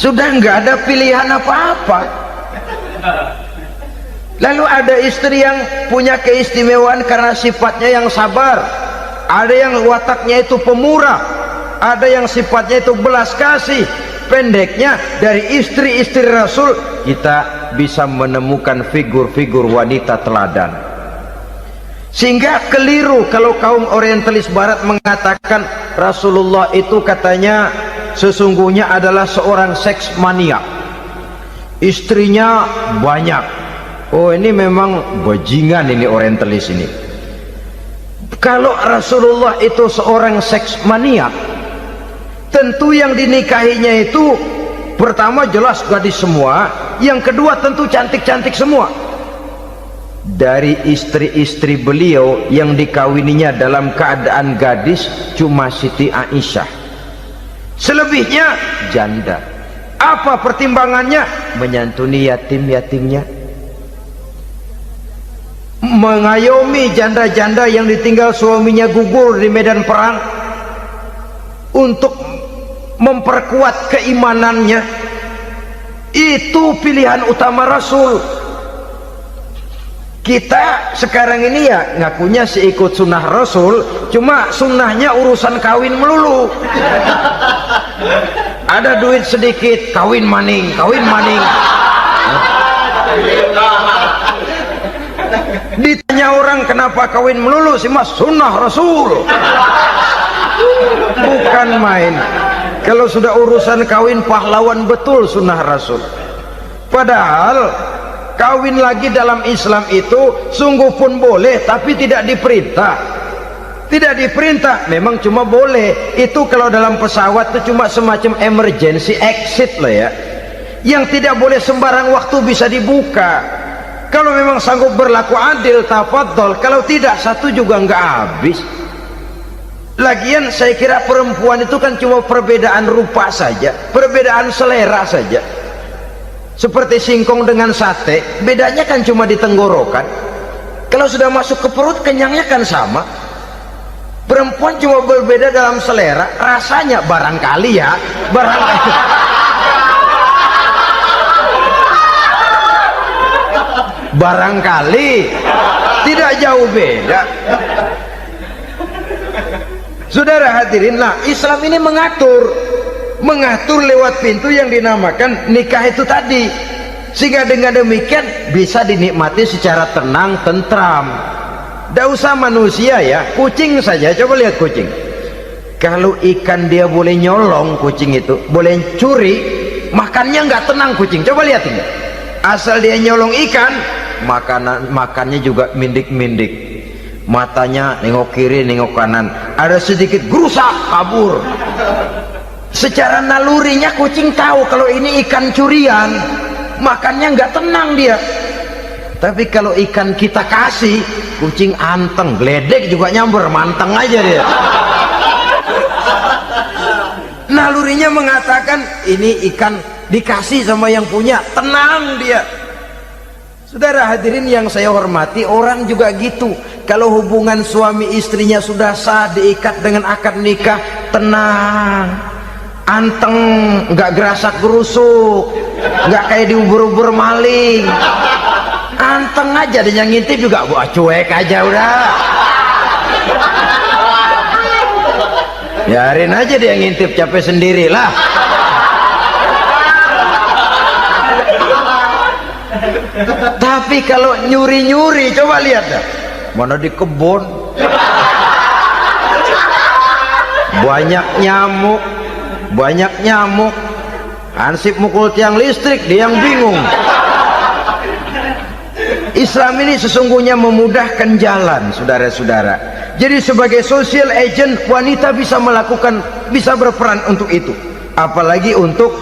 Sudah nggak ada pilihan apa-apa. Lalu ada istri yang punya keistimewaan karena sifatnya yang sabar, ada yang wataknya itu pemurah, ada yang sifatnya itu belas kasih. Pendeknya, dari istri-istri Rasul kita bisa menemukan figur-figur wanita teladan. Sehingga keliru kalau kaum orientalis barat mengatakan Rasulullah itu katanya sesungguhnya adalah seorang seks mania, istrinya banyak. Oh ini memang bajingan ini orientalis ini. Kalau Rasulullah itu seorang seks mania, tentu yang dinikahinya itu pertama jelas gadis semua, yang kedua tentu cantik-cantik semua. dari istri-istri beliau yang dikawininya dalam keadaan gadis cuma Siti Aisyah, selebihnya janda. Apa pertimbangannya? Menyantuni yatim-yatimnya, mengayomi janda-janda yang ditinggal suaminya gugur di medan perang, untuk memperkuat keimanannya. Itu pilihan utama Rasul. Kita sekarang ini ya ngakunya sih ikut sunnah Rasul, cuma sunnahnya urusan kawin melulu. Ada duit sedikit, kawin maning, kawin maning. Ditanya orang kenapa kawin melulu sih mas, sunnah Rasul. Bukan main. Kalau sudah urusan kawin, pahlawan betul sunnah Rasul. Padahal kawin lagi dalam Islam itu sungguh pun boleh, tapi tidak diperintah. Tidak diperintah, memang cuma boleh. Itu kalau dalam pesawat itu cuma semacam emergency exit lah ya, yang tidak boleh sembarang waktu bisa dibuka. Kalau memang sanggup berlaku adil, tafadhol. Kalau tidak, satu juga nggak habis. Lagian saya kira perempuan itu kan cuma perbedaan rupa saja, perbedaan selera saja. Seperti singkong dengan sate, bedanya kan cuma di tenggorokan. Kalau sudah masuk ke perut, kenyangnya kan sama. Perempuan cuma berbeda dalam selera, rasanya barangkali ya, barangkali. Barangkali tidak jauh beda. Saudara hadirinlah, Islam ini mengatur lewat pintu yang dinamakan nikah itu tadi, sehingga dengan demikian bisa dinikmati secara tenang, tentram. Tidak usah manusia ya, kucing saja. Coba lihat kucing. Kalau ikan dia boleh nyolong, kucing itu boleh curi, makannya nggak tenang kucing. Coba lihat ini. Asal dia nyolong ikan, makannya juga mindik-mindik. Matanya nengok kiri, nengok kanan. Ada sedikit gerusak, kabur. Secara nalurinya kucing tahu kalau ini ikan curian, makannya nggak tenang dia. Tapi kalau ikan kita kasih, kucing anteng, geledek juga nyamber, manteng aja dia. Nalurinya mengatakan ini ikan dikasih sama yang punya, tenang dia. Saudara hadirin yang saya hormati, orang juga gitu. Kalau hubungan suami istrinya sudah sah, diikat dengan akad nikah, tenang, anteng, nggak gerasak gerusuk, nggak kayak diubur-ubur maling. Anteng aja, dia ngintip juga buah cuek aja udah. Biarin aja dia ngintip, capek sendirilah. Tapi kalau nyuri-nyuri, coba lihat dah. Mana di kebun banyak nyamuk, Hansip mukul tiang listrik, dia yang bingung. Islam ini sesungguhnya memudahkan jalan, saudara-saudara. Jadi sebagai social agent, wanita bisa berperan untuk itu. Apalagi untuk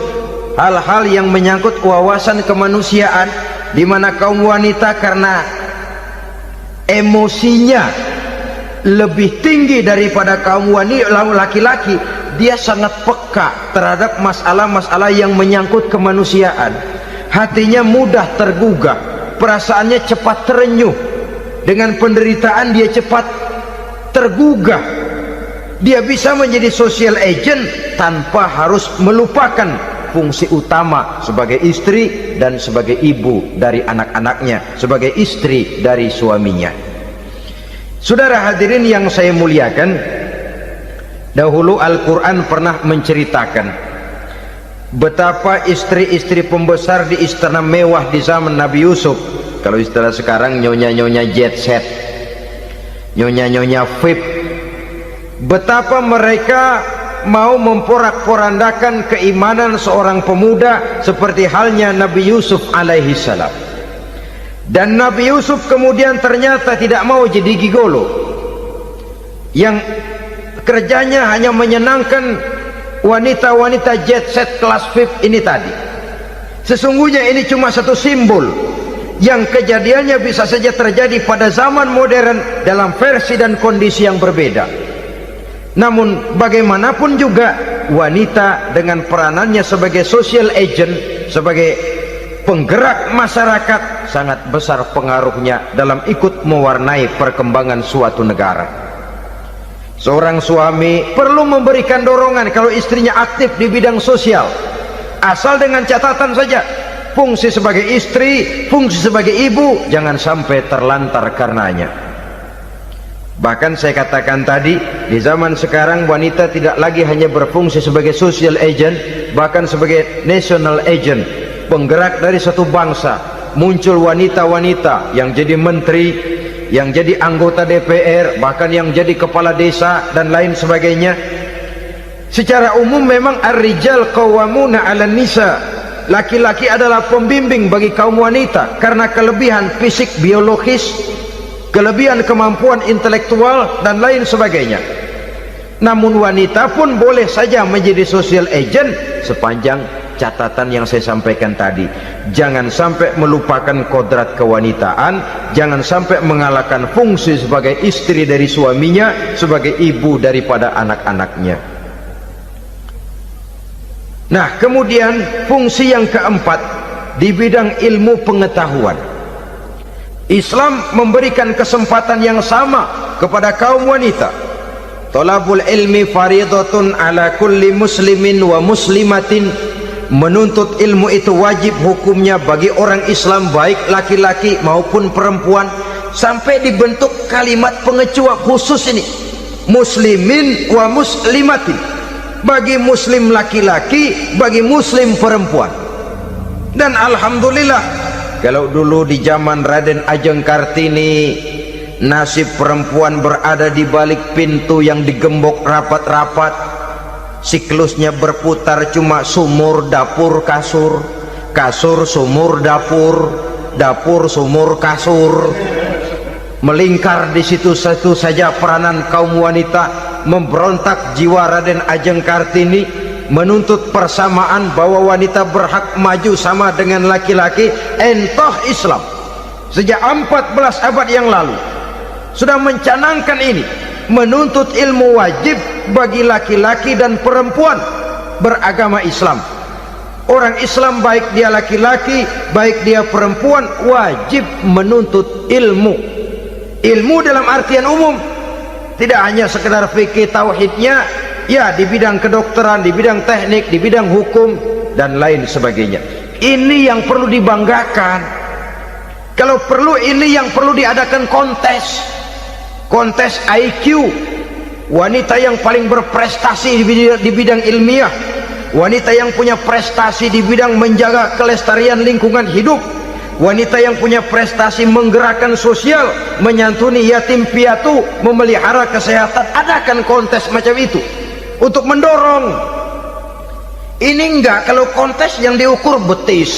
hal-hal yang menyangkut wawasan kemanusiaan, di mana kaum wanita karena emosinya lebih tinggi daripada kaum laki-laki, dia sangat peka terhadap masalah-masalah yang menyangkut kemanusiaan. Hatinya mudah tergugah, perasaannya cepat terenyuh, dengan penderitaan dia cepat tergugah. Dia bisa menjadi social agent tanpa harus melupakan fungsi utama sebagai istri dan sebagai ibu dari anak-anaknya, sebagai istri dari suaminya. Saudara hadirin yang saya muliakan, dahulu Al-Quran pernah menceritakan betapa istri-istri pembesar di istana mewah di zaman Nabi Yusuf. Kalau istilah sekarang nyonya-nyonya jet set, nyonya-nyonya VIP, betapa mereka mau memporak-porandakan keimanan seorang pemuda seperti halnya Nabi Yusuf alaihi salam. Dan Nabi Yusuf kemudian ternyata tidak mau jadi gigolo yang kerjanya hanya menyenangkan wanita-wanita jet set kelas VIP ini tadi. Sesungguhnya ini cuma satu simbol yang kejadiannya bisa saja terjadi pada zaman modern dalam versi dan kondisi yang berbeda. Namun bagaimanapun juga wanita dengan peranannya sebagai social agent, sebagai penggerak masyarakat, sangat besar pengaruhnya dalam ikut mewarnai perkembangan suatu negara. Seorang suami perlu memberikan dorongan kalau istrinya aktif di bidang sosial, asal dengan catatan saja, fungsi sebagai istri, fungsi sebagai ibu jangan sampai terlantar karenanya. Bahkan saya katakan tadi, di zaman sekarang wanita tidak lagi hanya berfungsi sebagai social agent, bahkan sebagai national agent, penggerak dari satu bangsa. Muncul wanita-wanita yang jadi menteri, yang jadi anggota DPR, bahkan yang jadi kepala desa dan lain sebagainya. Secara umum memang ar-rijal qawwamuna 'alan nisa, laki-laki adalah pembimbing bagi kaum wanita karena kelebihan fisik biologis, kelebihan kemampuan intelektual dan lain sebagainya. Namun wanita pun boleh saja menjadi social agent sepanjang catatan yang saya sampaikan tadi, jangan sampai melupakan kodrat kewanitaan, jangan sampai mengalahkan fungsi sebagai istri dari suaminya, sebagai ibu daripada anak-anaknya. Nah, kemudian fungsi yang keempat di bidang ilmu pengetahuan. Islam memberikan kesempatan yang sama kepada kaum wanita. Thalabul ilmi faridatun ala kulli muslimin wa muslimatin. Menuntut ilmu itu wajib hukumnya bagi orang Islam, baik laki-laki maupun perempuan, sampai dibentuk kalimat pengecua khusus ini, muslimin wa muslimatin, bagi muslim laki-laki, bagi muslim perempuan. Dan alhamdulillah, kalau dulu di zaman Raden Ajeng Kartini nasib perempuan berada di balik pintu yang digembok rapat-rapat, siklusnya berputar cuma sumur dapur kasur, kasur sumur dapur, dapur sumur kasur, melingkar di situ satu saja peranan kaum wanita. Memberontak jiwa Raden Ajeng Kartini, menuntut persamaan bahwa wanita berhak maju sama dengan laki-laki. Entah Islam sejak 14 abad yang lalu sudah mencanangkan ini, menuntut ilmu wajib bagi laki-laki dan perempuan beragama Islam. Orang Islam baik dia laki-laki, baik dia perempuan, wajib menuntut ilmu. Ilmu dalam artian umum, tidak hanya sekedar fikih tauhidnya, ya, di bidang kedokteran, di bidang teknik, di bidang hukum dan lain sebagainya. Ini yang perlu dibanggakan. Kalau perlu, ini yang perlu diadakan kontes, kontes IQ, wanita yang paling berprestasi di bidang ilmiah, wanita yang punya prestasi di bidang menjaga kelestarian lingkungan hidup, wanita yang punya prestasi menggerakkan sosial, menyantuni yatim piatu, memelihara kesehatan. Adakan kontes macam itu untuk mendorong. Ini enggak, kalau kontes yang diukur betis,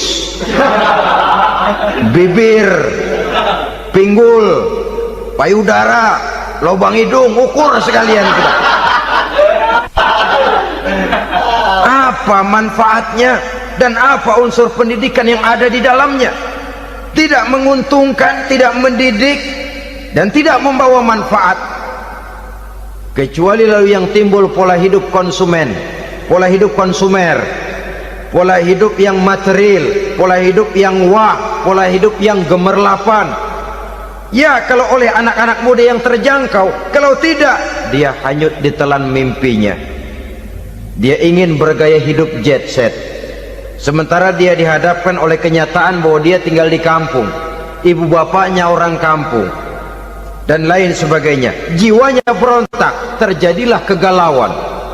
bibir, pinggul, payudara, lubang hidung, ukur sekalian kita. Apa manfaatnya dan apa unsur pendidikan yang ada di dalamnya? Tidak menguntungkan, tidak mendidik, dan tidak membawa manfaat. Kecuali lalu yang timbul pola hidup konsumen, pola hidup konsumer, pola hidup yang material, pola hidup yang wah, pola hidup yang gemerlapan. Ya, kalau oleh anak-anak muda yang terjangkau. Kalau tidak, dia hanyut ditelan mimpinya. Dia ingin bergaya hidup jet set, sementara dia dihadapkan oleh kenyataan bahwa dia tinggal di kampung, ibu bapaknya orang kampung, dan lain sebagainya. Jiwanya berontak, terjadilah kegalauan,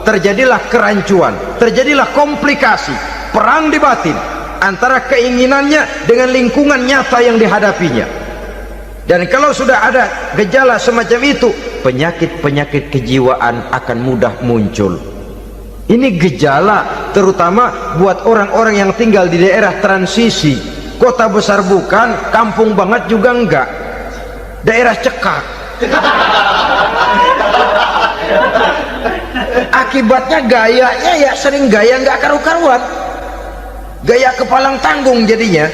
terjadilah kerancuan, terjadilah komplikasi, perang di batin antara keinginannya dengan lingkungan nyata yang dihadapinya. Dan kalau sudah ada gejala semacam itu, penyakit-penyakit kejiwaan akan mudah muncul. Ini gejala terutama buat orang-orang yang tinggal di daerah transisi, kota besar bukan, kampung banget juga enggak, daerah cekak. Akibatnya gayanya ya sering gaya enggak karu-karuan, gaya kepalang tanggung jadinya.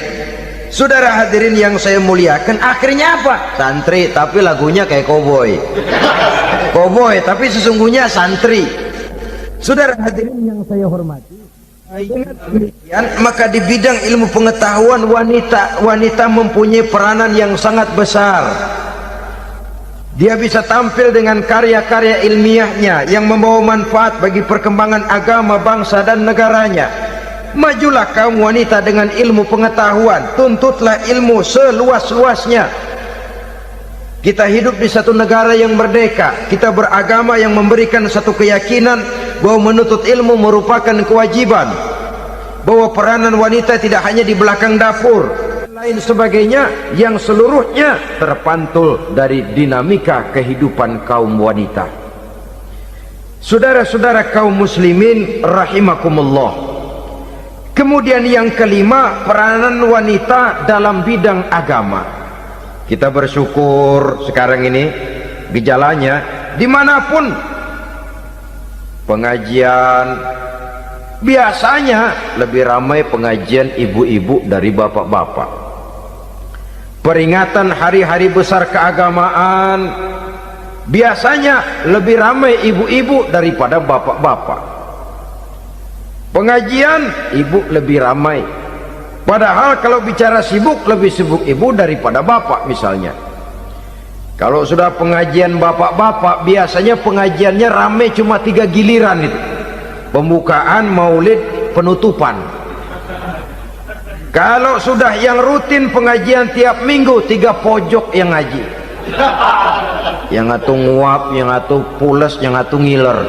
Saudara hadirin yang saya muliakan, akhirnya apa? Santri tapi lagunya kayak koboi. Koboi tapi sesungguhnya santri. Saudara hadirin yang saya hormati, maka di bidang ilmu pengetahuan wanita mempunyai peranan yang sangat besar. Dia bisa tampil dengan karya-karya ilmiahnya yang membawa manfaat bagi perkembangan agama, bangsa dan negaranya. Majulah kaum wanita dengan ilmu pengetahuan, tuntutlah ilmu seluas-luasnya. Kita hidup di satu negara yang merdeka, kita beragama yang memberikan satu keyakinan bahwa menuntut ilmu merupakan kewajiban, bahwa peranan wanita tidak hanya di belakang dapur, lain sebagainya yang seluruhnya terpantul dari dinamika kehidupan kaum wanita. Saudara-saudara kaum muslimin rahimakumullah. Kemudian yang kelima, peranan wanita dalam bidang agama. Kita bersyukur sekarang ini gejalanya dimanapun pengajian, biasanya lebih ramai pengajian ibu-ibu dari bapak-bapak. Peringatan hari-hari besar keagamaan, biasanya lebih ramai ibu-ibu daripada bapak-bapak. Pengajian ibu lebih ramai, padahal kalau bicara sibuk, lebih sibuk ibu daripada bapak misalnya. Kalau sudah pengajian bapak-bapak, biasanya pengajiannya ramai cuma 3 giliran itu: pembukaan, maulid, penutupan. Kalau sudah yang rutin pengajian tiap minggu, 3 pojok yang ngaji, yang atuh nguap, yang atuh pules, yang atuh ngiler.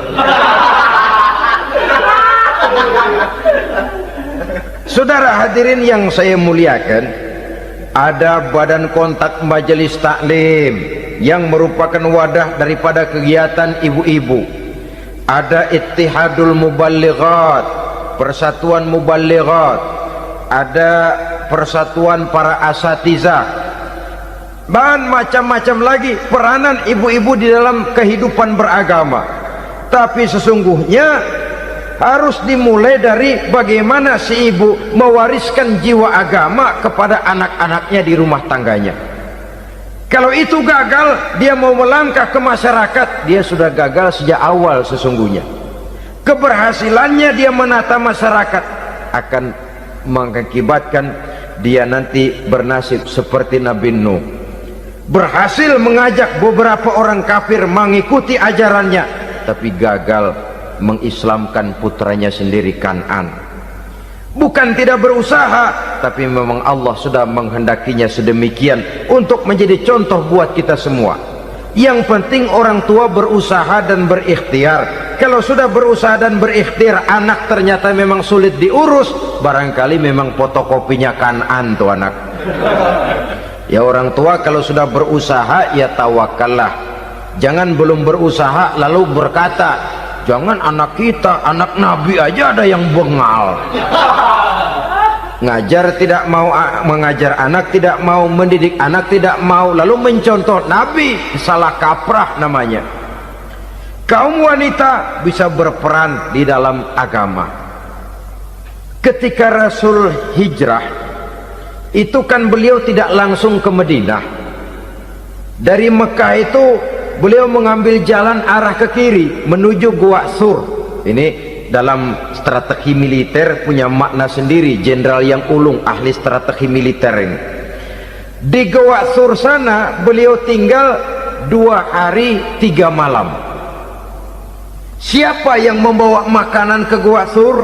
Saudara hadirin yang saya muliakan, ada badan kontak majelis taklim yang merupakan wadah daripada kegiatan ibu-ibu. Ada Ittihadul Muballighat, Persatuan Muballighat, ada Persatuan Para Asatizah, dan macam-macam lagi peranan ibu-ibu di dalam kehidupan beragama. Tapi sesungguhnya harus dimulai dari bagaimana si ibu mewariskan jiwa agama kepada anak-anaknya di rumah tangganya. Kalau itu gagal, dia mau melangkah ke masyarakat, dia sudah gagal sejak awal sesungguhnya. Keberhasilannya dia menata masyarakat akan mengakibatkan dia nanti bernasib seperti Nabi Nuh, berhasil mengajak beberapa orang kafir mengikuti ajarannya, tapi gagal mengislamkan putranya sendiri Kan'an. Bukan tidak berusaha, tapi memang Allah sudah menghendakinya sedemikian untuk menjadi contoh buat kita semua. Yang penting orang tua berusaha dan berikhtiar. Kalau sudah berusaha dan berikhtiar, anak ternyata memang sulit diurus, barangkali memang fotokopinya Kan'an tuh anak. Ya orang tua kalau sudah berusaha, ya tawakallah. Jangan belum berusaha lalu berkata, jangan anak kita, anak Nabi aja ada yang bengal. Ngajar tidak mau, mengajar anak tidak mau, mendidik anak tidak mau, lalu mencontoh Nabi, salah kaprah namanya. Kaum wanita bisa berperan di dalam agama. Ketika Rasul hijrah, itu kan beliau tidak langsung ke Madinah. Dari Mekah itu beliau mengambil jalan arah ke kiri menuju Gua Sur. Ini dalam strategi militer punya makna sendiri. Jenderal yang ulung, ahli strategi militer ini. Di Gua Sur sana beliau tinggal 2 hari 3 malam. Siapa yang membawa makanan ke Gua Sur?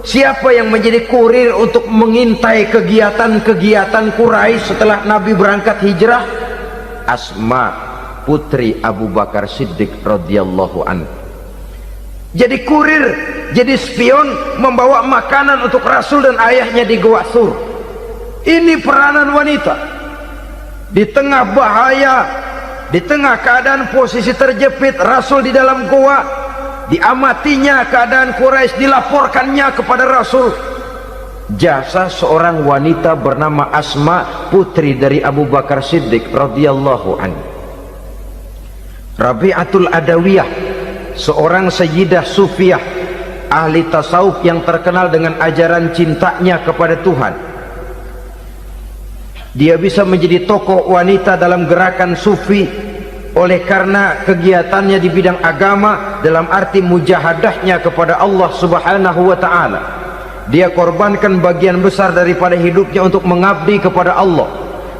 Siapa yang menjadi kurir untuk mengintai kegiatan-kegiatan Quraisy setelah Nabi berangkat hijrah? Asma, putri Abu Bakar Siddiq radhiyallahu anhu. Jadi kurir, jadi spion, membawa makanan untuk Rasul dan ayahnya di Gua Sur. Ini peranan wanita. Di tengah bahaya, di tengah keadaan posisi terjepit, Rasul di dalam gua, diamatinya keadaan Quraisy, dilaporkannya kepada Rasul. Jasa seorang wanita bernama Asma, putri dari Abu Bakar Siddiq radhiyallahu anhu. Rabi'atul Adawiyah, seorang sayyidah sufiyah, ahli tasawuf yang terkenal dengan ajaran cintanya kepada Tuhan. dia bisa menjadi tokoh wanita dalam gerakan sufi oleh karena kegiatannya di bidang agama, dalam arti mujahadahnya kepada Allah Subhanahu wa ta'ala. Dia korbankan bagian besar daripada hidupnya untuk mengabdi kepada Allah.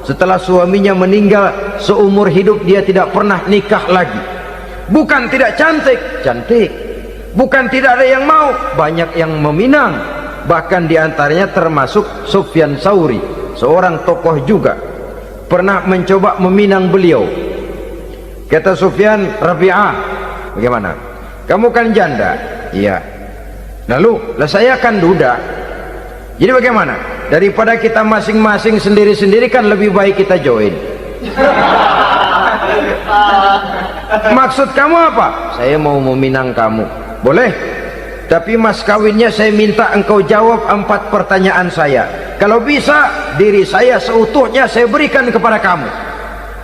Setelah suaminya meninggal, seumur hidup dia tidak pernah nikah lagi. Bukan tidak cantik, cantik. Bukan tidak ada yang mau, banyak yang meminang. Bahkan diantaranya termasuk Sufyan Tsauri, seorang tokoh juga, pernah mencoba meminang beliau. Kata Sufyan, Rabi'ah, bagaimana? Kamu kan janda? Iya. Lalu, lah saya kan duda. Jadi bagaimana? Daripada kita masing-masing sendiri-sendiri kan lebih baik kita join. Maksud kamu apa? Saya mau meminang kamu. Boleh? Tapi mas kawinnya saya minta engkau jawab 4 pertanyaan saya. Kalau bisa, diri saya seutuhnya saya berikan kepada kamu.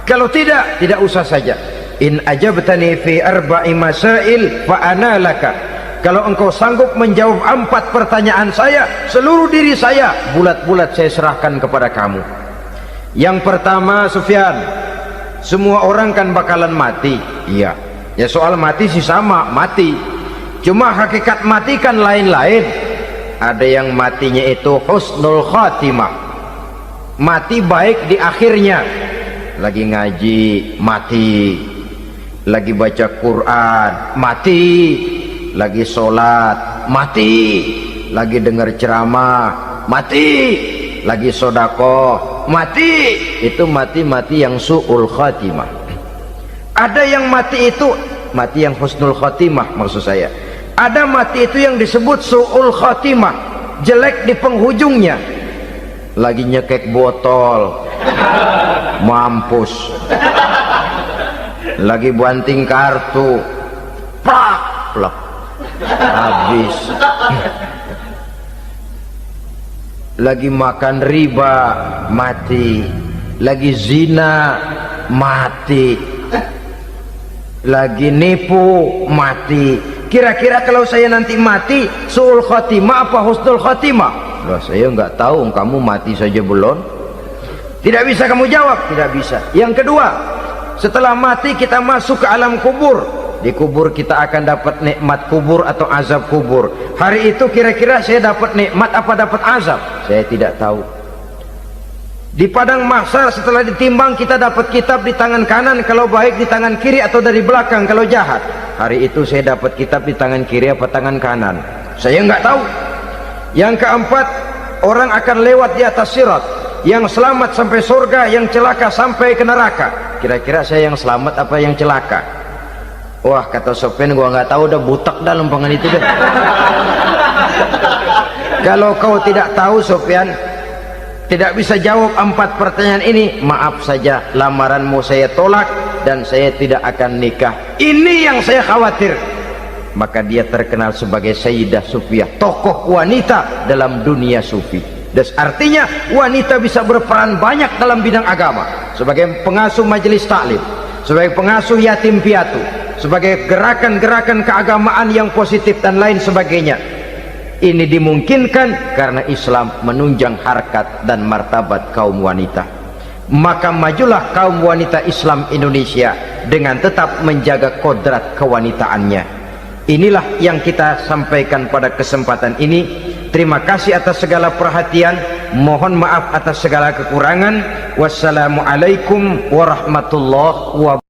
Kalau tidak, tidak usah saja. In ajabtani fi 4 masail fa ana laka. Kalau engkau sanggup menjawab 4 pertanyaan saya, seluruh diri saya bulat-bulat saya serahkan kepada kamu. Yang pertama, Sufyan, semua orang kan bakalan mati. Iya. Ya soal mati sih sama, mati. Cuma hakikat mati kan lain-lain. Ada yang matinya itu husnul khatimah, mati baik di akhirnya. Lagi ngaji, mati. Lagi baca Quran, mati. Lagi sholat, mati. Lagi dengar ceramah, mati. Lagi sodakoh, mati. Itu mati-mati yang su'ul khatimah. Ada yang mati itu mati yang husnul khatimah, maksud saya. Ada mati itu yang disebut su'ul khatimah, jelek di penghujungnya. Lagi nyekek botol, mampus. Lagi banting kartu, plak plak, habis. Lagi makan riba, mati. Lagi zina, mati. Lagi nipu, mati. Kira-kira kalau saya nanti mati, su'ul khatimah apa husnul khatimah? Loh, saya nggak tahu, kamu mati saja belum. Tidak bisa kamu jawab, tidak bisa. Yang kedua, setelah mati kita masuk ke alam kubur. Di kubur kita akan dapat nikmat kubur atau azab kubur. Hari itu kira-kira saya dapat nikmat apa dapat azab? Saya tidak tahu. Di padang mahsyar setelah ditimbang kita dapat kitab di tangan kanan kalau baik, di tangan kiri atau dari belakang kalau jahat. Hari itu saya dapat kitab di tangan kiri apa tangan kanan? Saya nggak tahu. Yang keempat, orang akan lewat di atas sirat. Yang selamat sampai surga, yang celaka sampai ke neraka. Kira-kira saya yang selamat apa yang celaka? Wah, kata Sofyan, gua nggak tahu, udah butak dah lempangan itu deh. Kalau kau tidak tahu, Sofyan, tidak bisa jawab 4 pertanyaan ini, maaf saja, lamaranmu saya tolak dan saya tidak akan nikah. Ini yang saya khawatir. Maka dia terkenal sebagai Sayyidah Sufiyah, tokoh wanita dalam dunia sufi. Dan artinya wanita bisa berperan banyak dalam bidang agama, sebagai pengasuh majelis taklim, sebagai pengasuh yatim piatu, sebagai gerakan-gerakan keagamaan yang positif dan lain sebagainya. Ini dimungkinkan karena Islam menunjang harkat dan martabat kaum wanita. Maka majulah kaum wanita Islam Indonesia dengan tetap menjaga kodrat kewanitaannya. Inilah yang kita sampaikan pada kesempatan ini. Terima kasih atas segala perhatian, mohon maaf atas segala kekurangan. Wassalamualaikum warahmatullahi wabarakatuh.